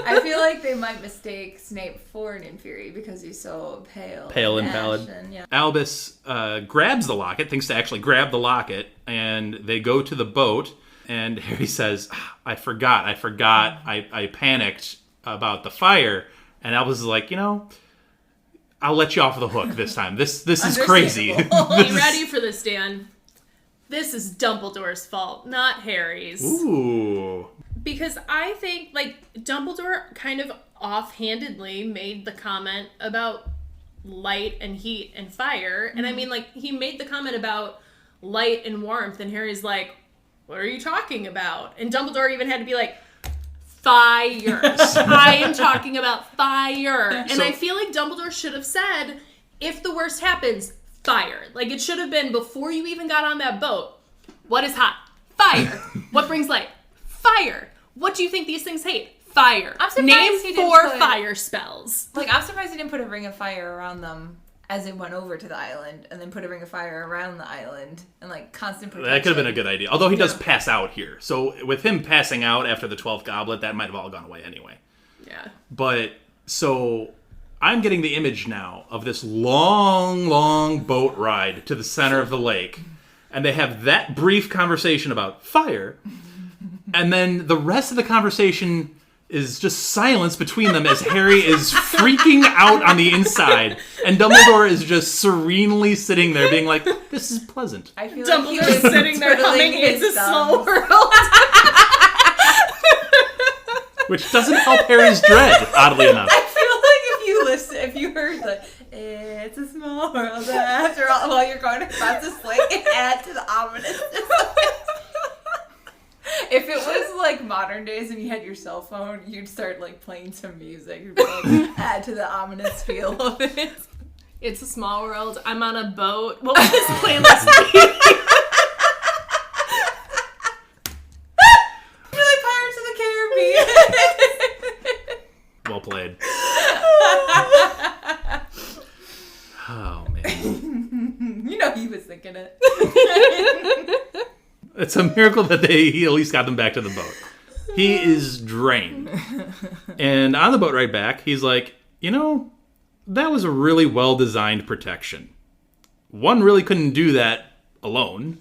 I feel like they might mistake Snape for an Inferi because he's so pale. Pale and pallid. Yeah. Albus grabs the locket, thinks to actually grab the locket, and they go to the boat, and Harry says, I forgot, I panicked. about the fire, and Albus is like, I'll let you off the hook this time. This is crazy. Be ready for this, Dan. This is Dumbledore's fault, not Harry's. Ooh. Because I think, Dumbledore kind of offhandedly made the comment about light and heat and fire. And I mean, he made the comment about light and warmth, and Harry's like, what are you talking about? And Dumbledore even had to be like, fire. I am talking about fire. And I feel like Dumbledore should have said, if the worst happens, fire. It should have been before you even got on that boat. What is hot? Fire. What brings light? Fire. What do you think these things hate? Fire. I'm surprised Name he didn't 4 put- fire spells. I'm surprised he didn't put a ring of fire around them as it went over to the island, and then put a ring of fire around the island, and constant protection. That could have been a good idea. Although he does pass out here. So with him passing out after the 12th goblet, that might have all gone away anyway. Yeah. But, so I'm getting the image now of this long, long boat ride to the center of the lake. And they have that brief conversation about fire. And then the rest of the conversation is just silence between them as Harry is freaking out on the inside. And Dumbledore is just serenely sitting there being like, this is pleasant. I feel Dumbledore's like he was sitting there twiddling humming his It's a thumbs. Small World. Which doesn't help Harry's dread, oddly enough. I feel like if you heard it's a small world after all, while you're going across this lake, it add to the ominous. If it was modern days and you had your cell phone, you'd start playing some music. You'd be add to the ominous feel of it. It's a small world. I'm on a boat. What was this playlist be? Really Pirates of the Caribbean. Well played. Oh, man. He was thinking it. It's a miracle that he at least got them back to the boat. He is drained. And on the boat ride back, he's like, that was a really well-designed protection. One really couldn't do that alone.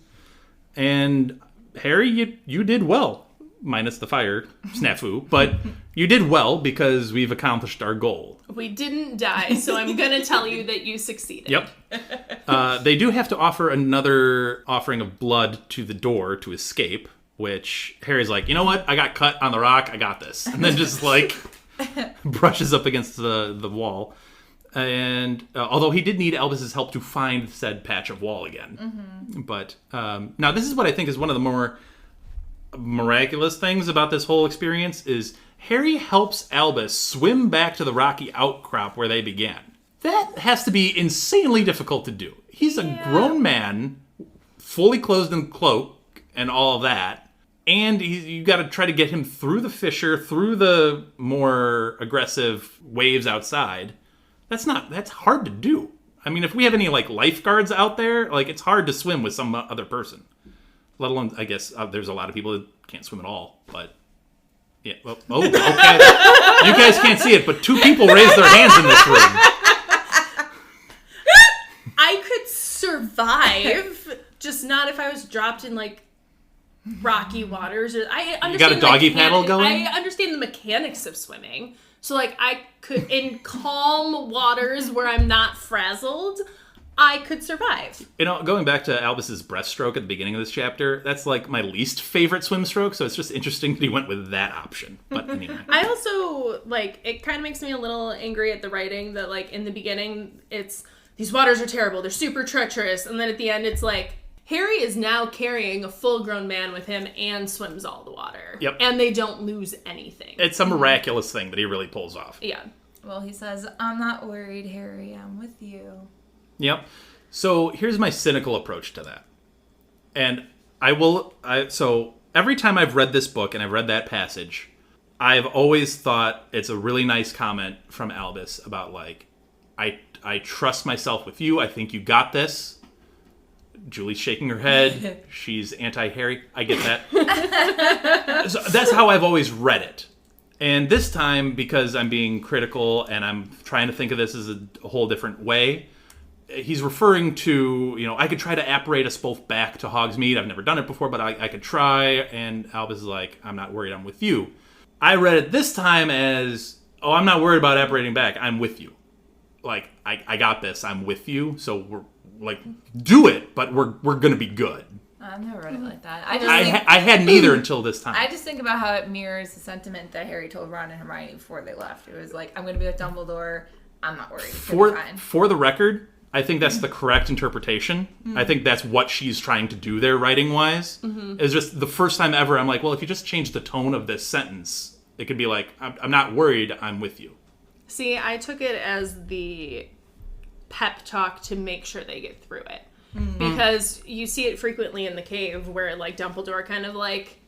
And Harry, you did well. Minus the fire snafu. But you did well because we've accomplished our goal. We didn't die, so I'm going to tell you that you succeeded. Yep. They do have to offer another offering of blood to the door to escape, which Harry's like, you know what? I got cut on the rock. I got this. And then just brushes up against the wall. And although he did need Albus's help to find said patch of wall again. Mm-hmm. But now this is what I think is one of the more miraculous things about this whole experience is Harry helps Albus swim back to the rocky outcrop where they began. That has to be insanely difficult to do. He's a grown man, fully clothed in cloak and all of that, and you got to try to get him through the fissure, through the more aggressive waves outside. That's hard to do. I mean, if we have any lifeguards out there, it's hard to swim with some other person. Let alone, I guess, there's a lot of people that can't swim at all, but yeah. Oh, okay. You guys can't see it, but 2 people raised their hands in this room. I could survive, just not if I was dropped in rocky waters. I understand. You got a doggy paddle going? I understand the mechanics of swimming. So I could, in calm waters where I'm not frazzled, I could survive. Going back to Albus's breaststroke at the beginning of this chapter, that's my least favorite swim stroke, so it's just interesting that he went with that option. But anyway. I also, it kind of makes me a little angry at the writing that, in the beginning, it's, these waters are terrible, they're super treacherous, and then at the end it's Harry is now carrying a full-grown man with him and swims all the water. Yep. And they don't lose anything. It's a miraculous thing that he really pulls off. Yeah. Well, he says, I'm not worried, Harry, I'm with you. Yep. So here's my cynical approach to that. And so every time I've read this book and I've read that passage, I've always thought it's a really nice comment from Albus about I trust myself with you. I think you got this. Julie's shaking her head. She's anti-Harry. I get that. So that's how I've always read it. And this time, because I'm being critical and I'm trying to think of this as a whole different way, he's referring to, I could try to apparate us both back to Hogsmeade. I've never done it before, but I could try. And Albus is like, I'm not worried, I'm with you. I read it this time as, oh, I'm not worried about apparating back. I'm with you. Like, I got this. I'm with you. So we're like, do it, but we're going to be good. I've never read it like that. I hadn't either until this time. I just think about how it mirrors the sentiment that Harry told Ron and Hermione before they left. It was like, I'm going to be with Dumbledore. I'm not worried. For the record, I think that's the correct interpretation. I think that's what she's trying to do there, writing-wise. It's just the first time ever I'm like, well, if you just change the tone of this sentence, it could be like, I'm not worried, I'm with you. See, I took it as the pep talk to make sure they get through it. Because you see it frequently in the cave where, like, Dumbledore kind of, like,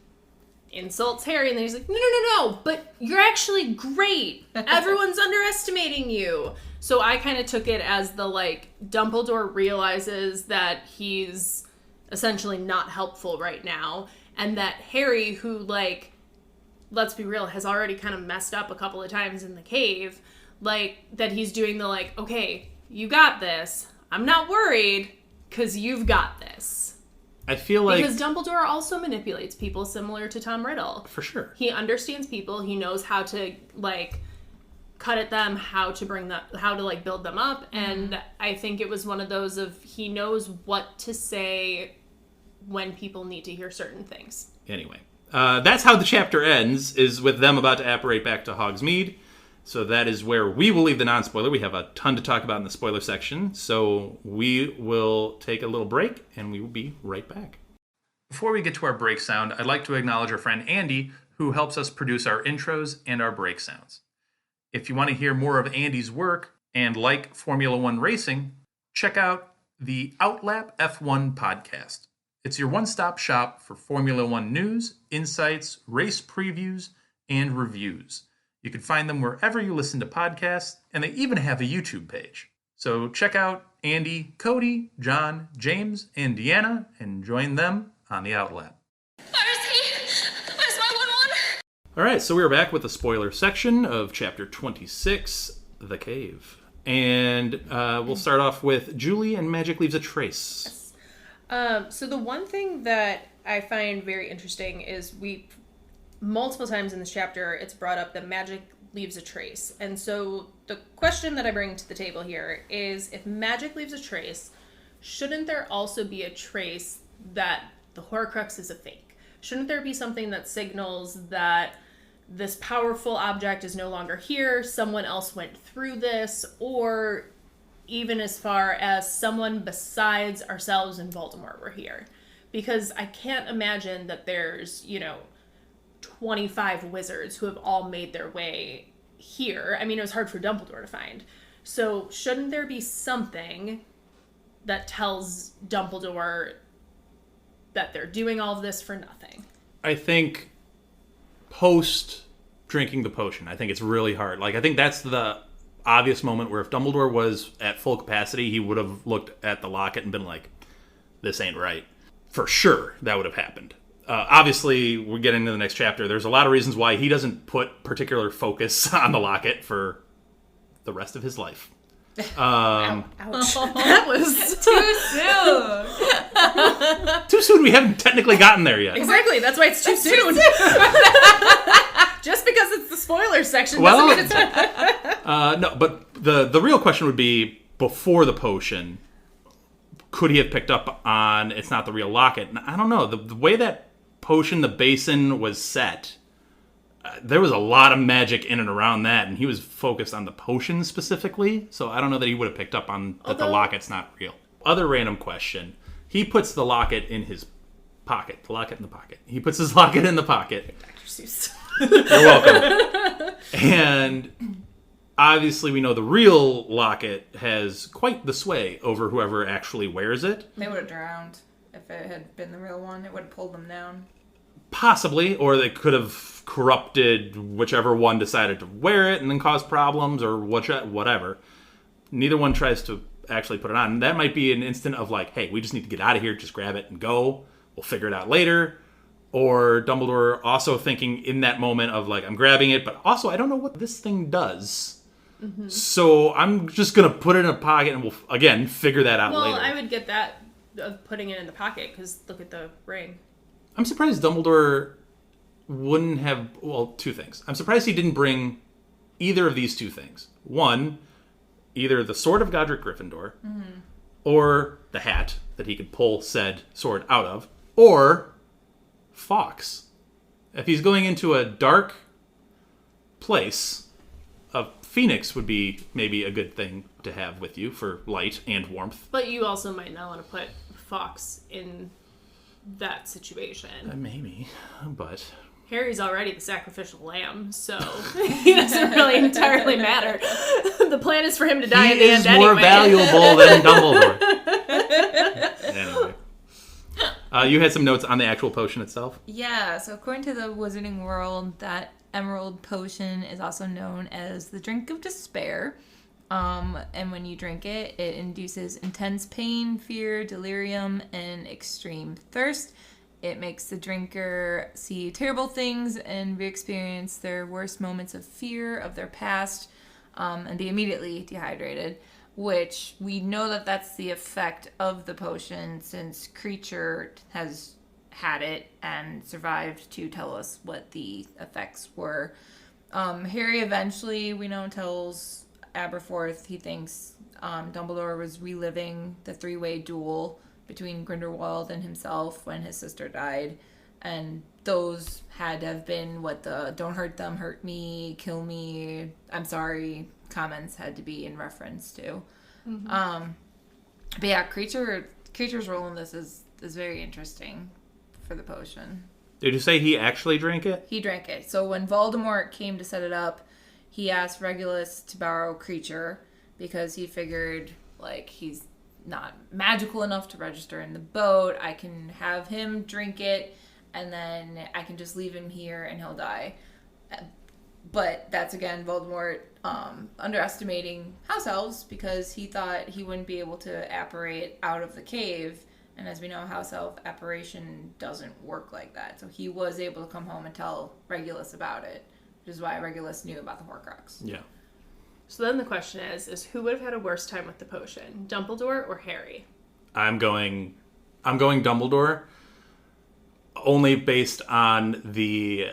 insults Harry, and then he's like, no, but you're actually great. Everyone's underestimating you. So I kind of took it as the, like, Dumbledore realizes that he's essentially not helpful right now, and that Harry, who, like, let's be real, has already kind of messed up a couple of times in the cave, like, that he's doing the, like, okay, you got this. I'm not worried, because you've got this. I feel like... Because Dumbledore also manipulates people similar to Tom Riddle. For sure. He understands people. He knows how to, like, cut at them, how to like, build them up. And I think it was one of those of he knows what to say when people need to hear certain things. Anyway, that's how the chapter ends, is with them about to apparate back to Hogsmeade. So that is where we will leave the non-spoiler. We have a ton to talk about in the spoiler section. So we will take a little break, and we will be right back. Before we get to our break sound, I'd like to acknowledge our friend Andy, who helps us produce our intros and our break sounds. If you want to hear more of Andy's work and like Formula One racing, check out the Outlap F1 podcast. It's your one-stop shop for Formula One news, insights, race previews, and reviews. You can find them wherever you listen to podcasts, and they even have a YouTube page. So check out Andy, Cody, John, James, and Deanna, and join them on the Outlap. Where is he? Where's my 1-1? All right, so we're back with the spoiler section of Chapter 26, The Cave. And we'll start off with Julie and Magic Leaves a Trace. So the one thing that I find very interesting is multiple times in this chapter, it's brought up that magic leaves a trace. And so the question that I bring to the table here is, if magic leaves a trace, shouldn't there also be a trace that the horcrux is a fake? Shouldn't there be something that signals that this powerful object is no longer here, someone else went through this, or even as far as someone besides ourselves and Voldemort were here? Because I can't imagine that there's, 25 wizards who have all made their way here. I mean, it was hard for Dumbledore to find. So shouldn't there be something that tells Dumbledore that they're doing all of this for nothing? I think post drinking the potion, I think it's really hard. Like, I think that's the obvious moment where if Dumbledore was at full capacity, he would have looked at the locket and been like, this ain't right. For sure, that would have happened. Obviously, we're getting into the next chapter. There's a lot of reasons why he doesn't put particular focus on the locket for the rest of his life. Ouch. That was Too soon. Too soon. We haven't technically gotten there yet. Exactly. That's why it's too soon. Just because it's the spoiler section Well, doesn't mean it's... no, but the real question would be, before the potion, could he have picked up on it's not the real locket? And I don't know. The way that potion, the basin was set, there was a lot of magic in and around that, and he was focused on the potion specifically, so I don't know that he would have picked up on that the locket's not real. Other random question. He puts the locket in his pocket. The locket in the pocket. He puts his locket in the pocket. Dr. Seuss. You're welcome. And obviously we know the real locket has quite the sway over whoever actually wears it. They would have drowned if it had been the real one. It would have pulled them down. Possibly, or they could have corrupted whichever one decided to wear it and then cause problems, or whatever. Neither one tries to actually put it on. That might be an instant of like, hey, we just need to get out of here, just grab it and go. We'll figure it out later. Or Dumbledore also thinking in that moment of like, I'm grabbing it, but also I don't know what this thing does. Mm-hmm. So I'm just going to put it in a pocket and we'll, again, figure that out later. Well, I would get that of putting it in the pocket, because look at the ring. I'm surprised Dumbledore wouldn't have... Well, two things. I'm surprised he didn't bring either of these two things. One, either the sword of Godric Gryffindor, or the hat that he could pull said sword out of, or Fawkes. If he's going into a dark place, a phoenix would be maybe a good thing to have with you for light and warmth. But you also might not want to put Fawkes in that situation. Maybe, but... Harry's already the sacrificial lamb, so he doesn't really entirely matter. The plan is for him to die in the end anyway. He is more valuable than Dumbledore. Anyway. You had some notes on the actual potion itself? Yeah, so according to the Wizarding World, that emerald potion is also known as the Drink of Despair. And when you drink it, it induces intense pain, fear, delirium, and extreme thirst. It makes the drinker see terrible things and re-experience their worst moments of fear of their past, and be immediately dehydrated, which we know that that's the effect of the potion since Creature has had it and survived to tell us what the effects were. Harry eventually, we know, tells Aberforth he thinks Dumbledore was reliving the three-way duel between Grindelwald and himself when his sister died, and those had to have been what the "don't hurt them, hurt me, kill me, I'm sorry" comments had to be in reference to. But yeah, Creature's role in this is very interesting for the potion. Did you say he actually drank it? He drank it. So when Voldemort came to set it up, he asked Regulus to borrow Creature because he figured, like, he's not magical enough to register in the boat. I can have him drink it, and then I can just leave him here and he'll die. But that's, again, Voldemort underestimating house elves because he thought he wouldn't be able to apparate out of the cave. And as we know, house elf apparition doesn't work like that. So he was able to come home and tell Regulus about it, which is why Regulus knew about the horcrux. Yeah. So then the question is who would have had a worse time with the potion, Dumbledore or Harry? I'm going Dumbledore, only based on the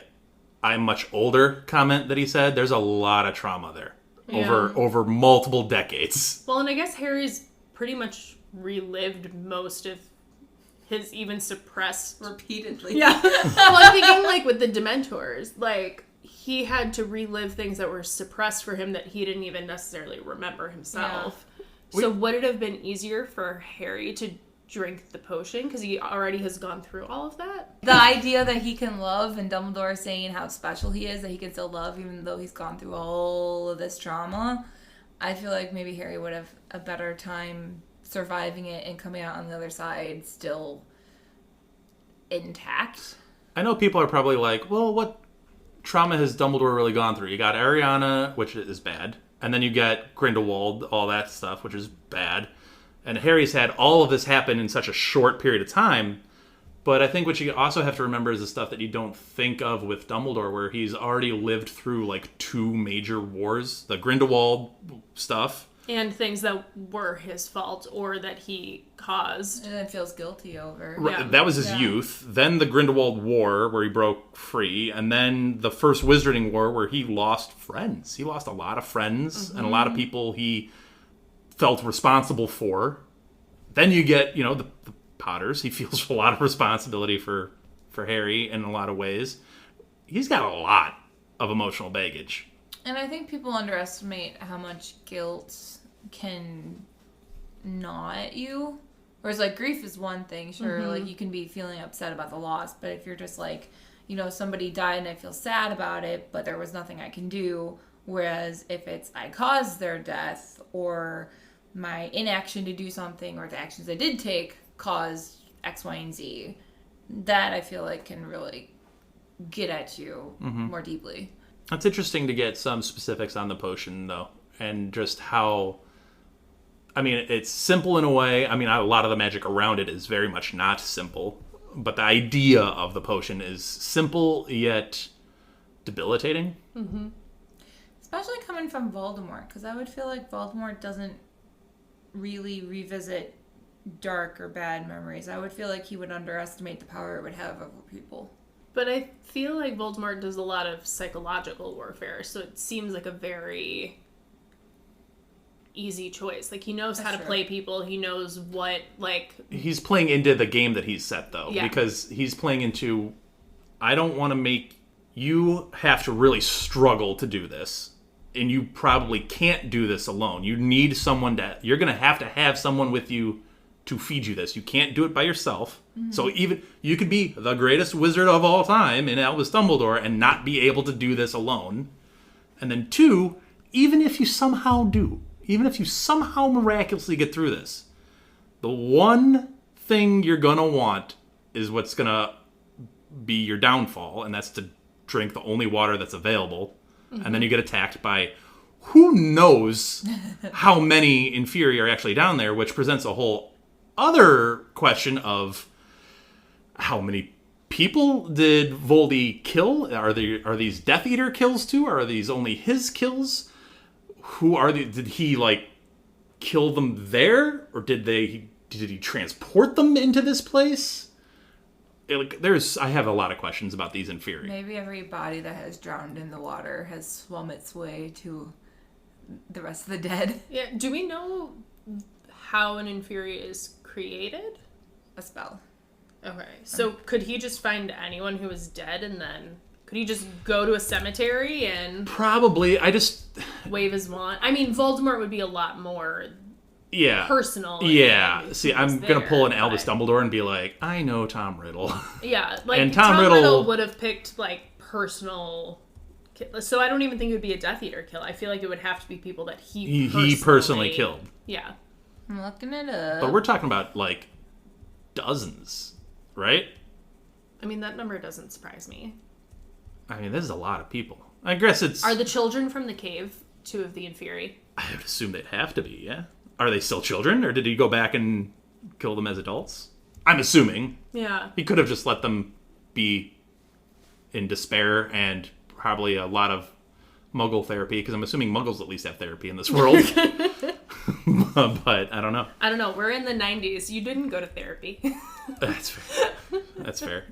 "I'm much older" comment that he said. There's a lot of trauma there over multiple decades. Well, and I guess Harry's pretty much relived most of his even suppressed Repeatedly. Yeah. Well, I'm thinking like with the Dementors, like he had to relive things that were suppressed for him that he didn't even necessarily remember himself. Yeah. So would it have been easier for Harry to drink the potion because he already has gone through all of that? The idea that he can love, and Dumbledore saying how special he is, that he can still love even though he's gone through all of this trauma, I feel like maybe Harry would have a better time surviving it and coming out on the other side still intact. I know people are probably like, well, what trauma has Dumbledore really gone through? You got Ariana, which is bad, and then you got Grindelwald, all that stuff, which is bad. And Harry's had all of this happen in such a short period of time. But I think what you also have to remember is the stuff that you don't think of with Dumbledore, where he's already lived through like 2 major wars, the Grindelwald stuff. And things that were his fault or that he caused. And then feels guilty over. Yeah. That was his youth. Then the Grindelwald War, where he broke free. And then the First Wizarding War, where he lost friends. He lost a lot of friends and a lot of people he felt responsible for. Then you get, the Potters. He feels a lot of responsibility for Harry in a lot of ways. He's got a lot of emotional baggage. And I think people underestimate how much guilt can gnaw at you. Whereas, like, grief is one thing, sure, like, you can be feeling upset about the loss, but if you're just like, somebody died and I feel sad about it, but there was nothing I can do, whereas if it's I caused their death, or my inaction to do something, or the actions I did take caused X, Y, and Z, that I feel like can really get at you more deeply. It's interesting to get some specifics on the potion, though, and just how... I mean, it's simple in a way. I mean, a lot of the magic around it is very much not simple, but the idea of the potion is simple yet debilitating. Mm-hmm. Especially coming from Voldemort, because I would feel like Voldemort doesn't really revisit dark or bad memories. I would feel like he would underestimate the power it would have over people. But I feel like Voldemort does a lot of psychological warfare, so it seems like a very easy choice. Like, he knows how to play people. He knows what, like... He's playing into the game that he's set, though. Yeah. Because he's playing into, I don't want to make... You have to really struggle to do this. And you probably can't do this alone. You need someone to... You're going to have someone with you to feed you this. You can't do it by yourself. Mm-hmm. So even... You could be the greatest wizard of all time in Albus Dumbledore and not be able to do this alone. And then 2, even if you somehow do... Even if you somehow miraculously get through this, the one thing you're going to want is what's going to be your downfall, and that's to drink the only water that's available. Mm-hmm. And then you get attacked by who knows how many Inferi are actually down there, which presents a whole other question of how many people did Voldy kill? Are these Death Eater kills too? Or are these only his kills? Who are they? Did he, like, kill them there? Or did he transport them into this place? I have a lot of questions about these Inferi. Maybe every body that has drowned in the water has swum its way to the rest of the dead. Yeah. Do we know how an Inferi is created? A spell. Okay. So could he just find anyone who is dead and then... Could he just go to a cemetery and... Probably. wave his wand? I mean, Voldemort would be a lot more... Yeah. Personal. Yeah. See, I'm going to pull an Albus Dumbledore and be like, I know Tom Riddle. Yeah. Like, and Tom Riddle would have picked, like, personal... So I don't even think it would be a Death Eater kill. I feel like it would have to be people that he personally killed. Yeah. I'm looking it up. But we're talking about, like, dozens, right? I mean, that number doesn't surprise me. I mean, this is a lot of people. I guess it's... Are the children from the cave 2 of the Inferi? I would assume they'd have to be, yeah. Are they still children, or did he go back and kill them as adults? I'm assuming. Yeah. He could have just let them be in despair and probably a lot of Muggle therapy, because I'm assuming Muggles at least have therapy in this world. But I don't know. I don't know. We're in the 90s. You didn't go to therapy. That's fair. That's fair.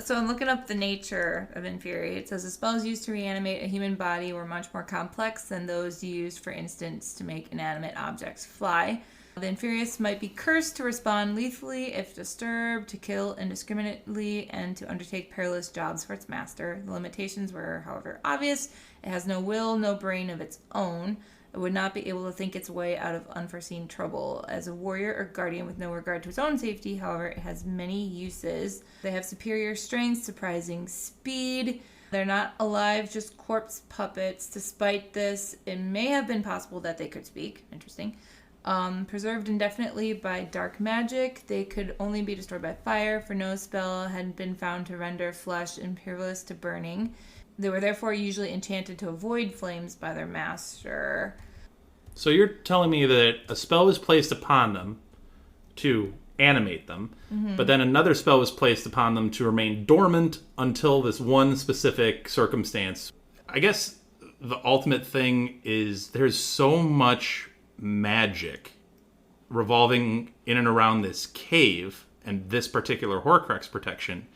So I'm looking up the nature of Inferi. It says the spells used to reanimate a human body were much more complex than those used, for instance, to make inanimate objects fly. The Inferius might be cursed to respond lethally if disturbed, to kill indiscriminately, and to undertake perilous jobs for its master. The limitations were, however, obvious. It has no will, no brain of its own. It would not be able to think its way out of unforeseen trouble. As a warrior or guardian with no regard to its own safety, however, it has many uses. They have superior strength, surprising speed. They're not alive, just corpse puppets. Despite this, it may have been possible that they could speak. Interesting. Preserved indefinitely by dark magic. They could only be destroyed by fire, for no spell had been found to render flesh impervious to burning. They were therefore usually enchanted to avoid flames by their master. So you're telling me that a spell was placed upon them to animate them, but then another spell was placed upon them to remain dormant until this one specific circumstance. I guess the ultimate thing is there's so much magic revolving in and around this cave and this particular Horcrux protection.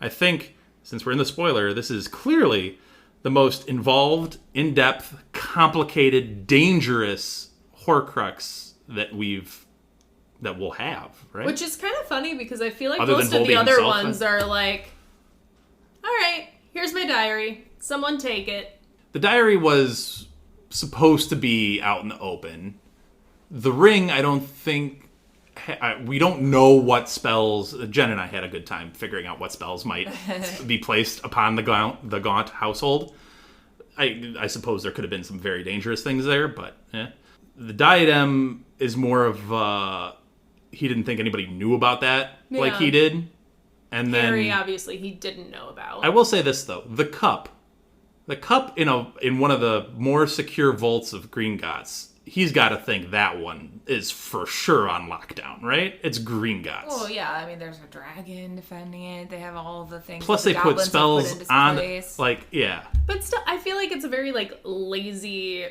I think, since we're in the spoiler, this is clearly the most involved, in-depth, complicated, dangerous Horcrux that we'll have, right? Which is kind of funny because I feel like Other most than of the Voldy other himself, ones are like, all right, here's my diary. Someone take it. The diary was supposed to be out in the open. The ring, I don't think... we don't know what spells... Jen and I had a good time figuring out what spells might be placed upon the Gaunt household. I suppose there could have been some very dangerous things there, but the diadem is more of... he didn't think anybody knew about that like he did. And then Harry, obviously, he didn't know about. I will say this, though. The cup in one of the more secure vaults of Gringotts, he's got to think that one is for sure on lockdown, right? It's Gringotts. Oh, yeah. I mean, there's a dragon defending it. They have all the things. Plus, that they put spells on, place. like, yeah. But still, I feel like it's a very, like, lazy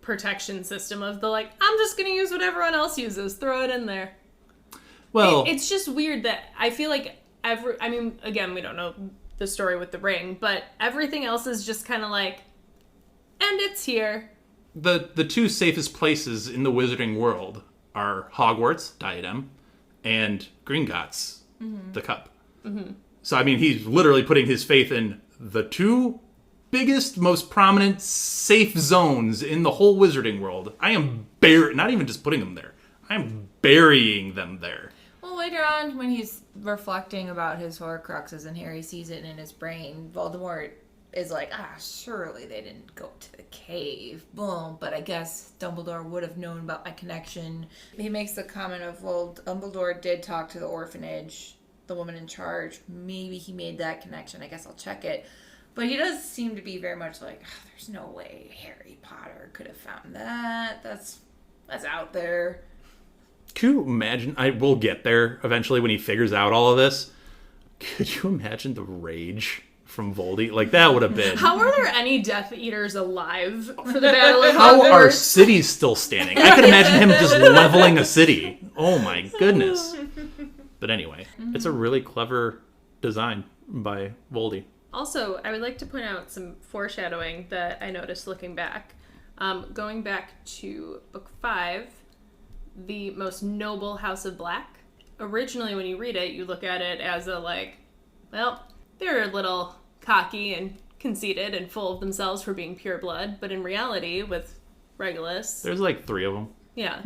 protection system of the, like, I'm just going to use what everyone else uses. Throw it in there. Well, It's just weird that I feel like I mean, again, we don't know the story with the ring, but everything else is just kind of like, and it's here. The two safest places in the wizarding world are Hogwarts, Diadem, and Gringotts, the Cup. Mm-hmm. So, I mean, he's literally putting his faith in the two biggest, most prominent, safe zones in the whole wizarding world. I am not even just putting them there. I'm burying them there. Well, later on, when he's reflecting about his horcruxes and Harry sees it in his brain, Voldemort is like, surely they didn't go to the cave. Boom. But I guess Dumbledore would have known about my connection. He makes the comment of, well, Dumbledore did talk to the orphanage, the woman in charge. Maybe he made that connection. I guess I'll check it. But he does seem to be very much like, there's no way Harry Potter could have found that. That's out there. Can you imagine? I will get there eventually when he figures out all of this. Could you imagine the rage from Voldy? Like, that would have been... How are there any Death Eaters alive for the Battle of How Hogwarts? are cities still standing? I could imagine him just leveling a city. Oh my goodness. But anyway, it's a really clever design by Voldy. Also, I would like to point out some foreshadowing that I noticed looking back. Going back to book 5, the most noble House of Black. Originally, when you read it, you look at it as a, like, well, they're a little cocky and conceited and full of themselves for being pure blood. But in reality, with Regulus... There's like 3 of them. Yeah.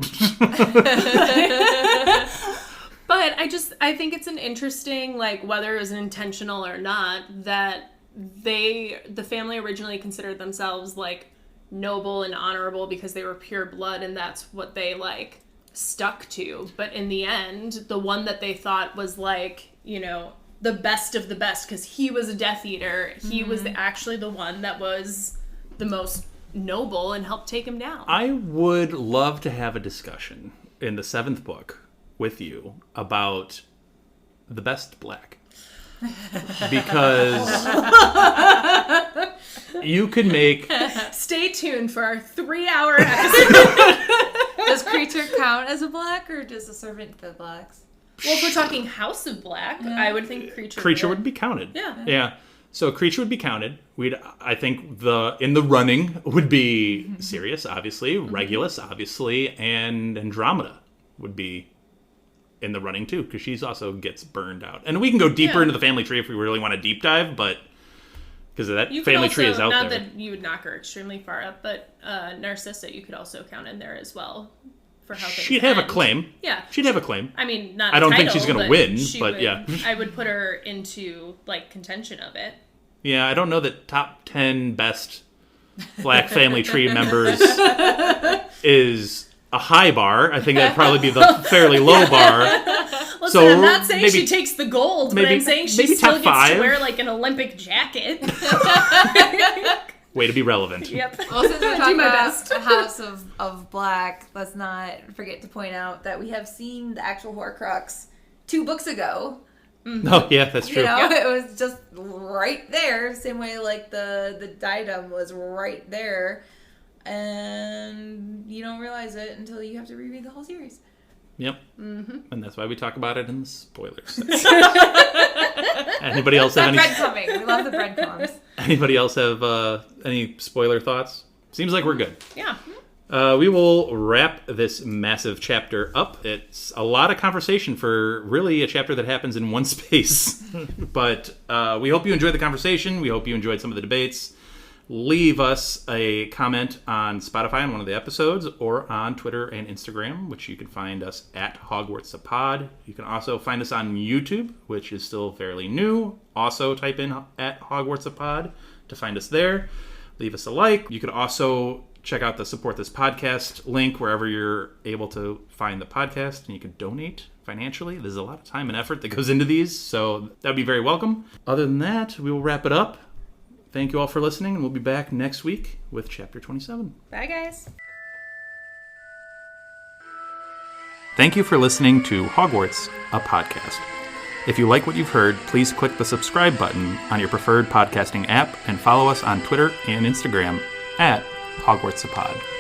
But I think it's an interesting, like, whether it was intentional or not, that the family originally considered themselves, like, noble and honorable because they were pure blood, and that's what they, like, stuck to. But in the end, the one that they thought was, like, you know, the best of the best, because he was a Death Eater, he was actually the one that was the most noble and helped take him down. I would love to have a discussion in the 7th book with you about the best black. Because you could make... Stay tuned for our 3-hour episode. Does Creature count as a black, or just a servant to the blacks? Well, if we're talking House of Black, I would think Creature would be counted. Yeah. So Creature would be counted. I think in the running would be Sirius, obviously, Regulus, obviously, and Andromeda would be in the running too, because she's also gets burned out. And we can go deeper into the family tree if we really want to deep dive, but because that family tree is out there. Not that you would knock her extremely far up, but Narcissa you could also count in there as well. For how she'd have a claim. Yeah. She'd have a claim. I mean, not I don't title, think she's going to win, but yeah. I would put her into, like, contention of it. Yeah, I don't know that top 10 best Black family tree members is a high bar. I think that'd probably be the fairly low bar. Listen, So I'm not saying she takes the gold, but I'm saying she maybe still top gets 5. to wear, like, an Olympic jacket. Way to be relevant. Yep. Well, since we're talking my about best. a House of Black, let's not forget to point out that we have seen the actual Horcrux 2 books ago. Oh, yeah, that's true. You know, it was just right there, same way like the diadem was right there, and you don't realize it until you have to reread the whole series. Yep. Mm-hmm. And that's why we talk about it in the spoilers. Anybody else have any... Breadcrumbing. We love the breadcrumbs. Anybody else have any spoiler thoughts? Seems like we're good. Yeah. We will wrap this massive chapter up. It's a lot of conversation for really a chapter that happens in one space. But we hope you enjoyed the conversation. We hope you enjoyed some of the debates. Leave us a comment on Spotify on one of the episodes or on Twitter and Instagram, which you can find us at HogwartsAPod. You can also find us on YouTube, which is still fairly new. Also type in at HogwartsAPod to find us there. Leave us a like. You could also check out the Support This Podcast link wherever you're able to find the podcast, and you can donate financially. There's a lot of time and effort that goes into these, so that would be very welcome. Other than that, we will wrap it up. Thank you all for listening, and we'll be back next week with Chapter 27. Bye, guys. Thank you for listening to Hogwarts, a podcast. If you like what you've heard, please click the subscribe button on your preferred podcasting app and follow us on Twitter and Instagram at HogwartsAPod.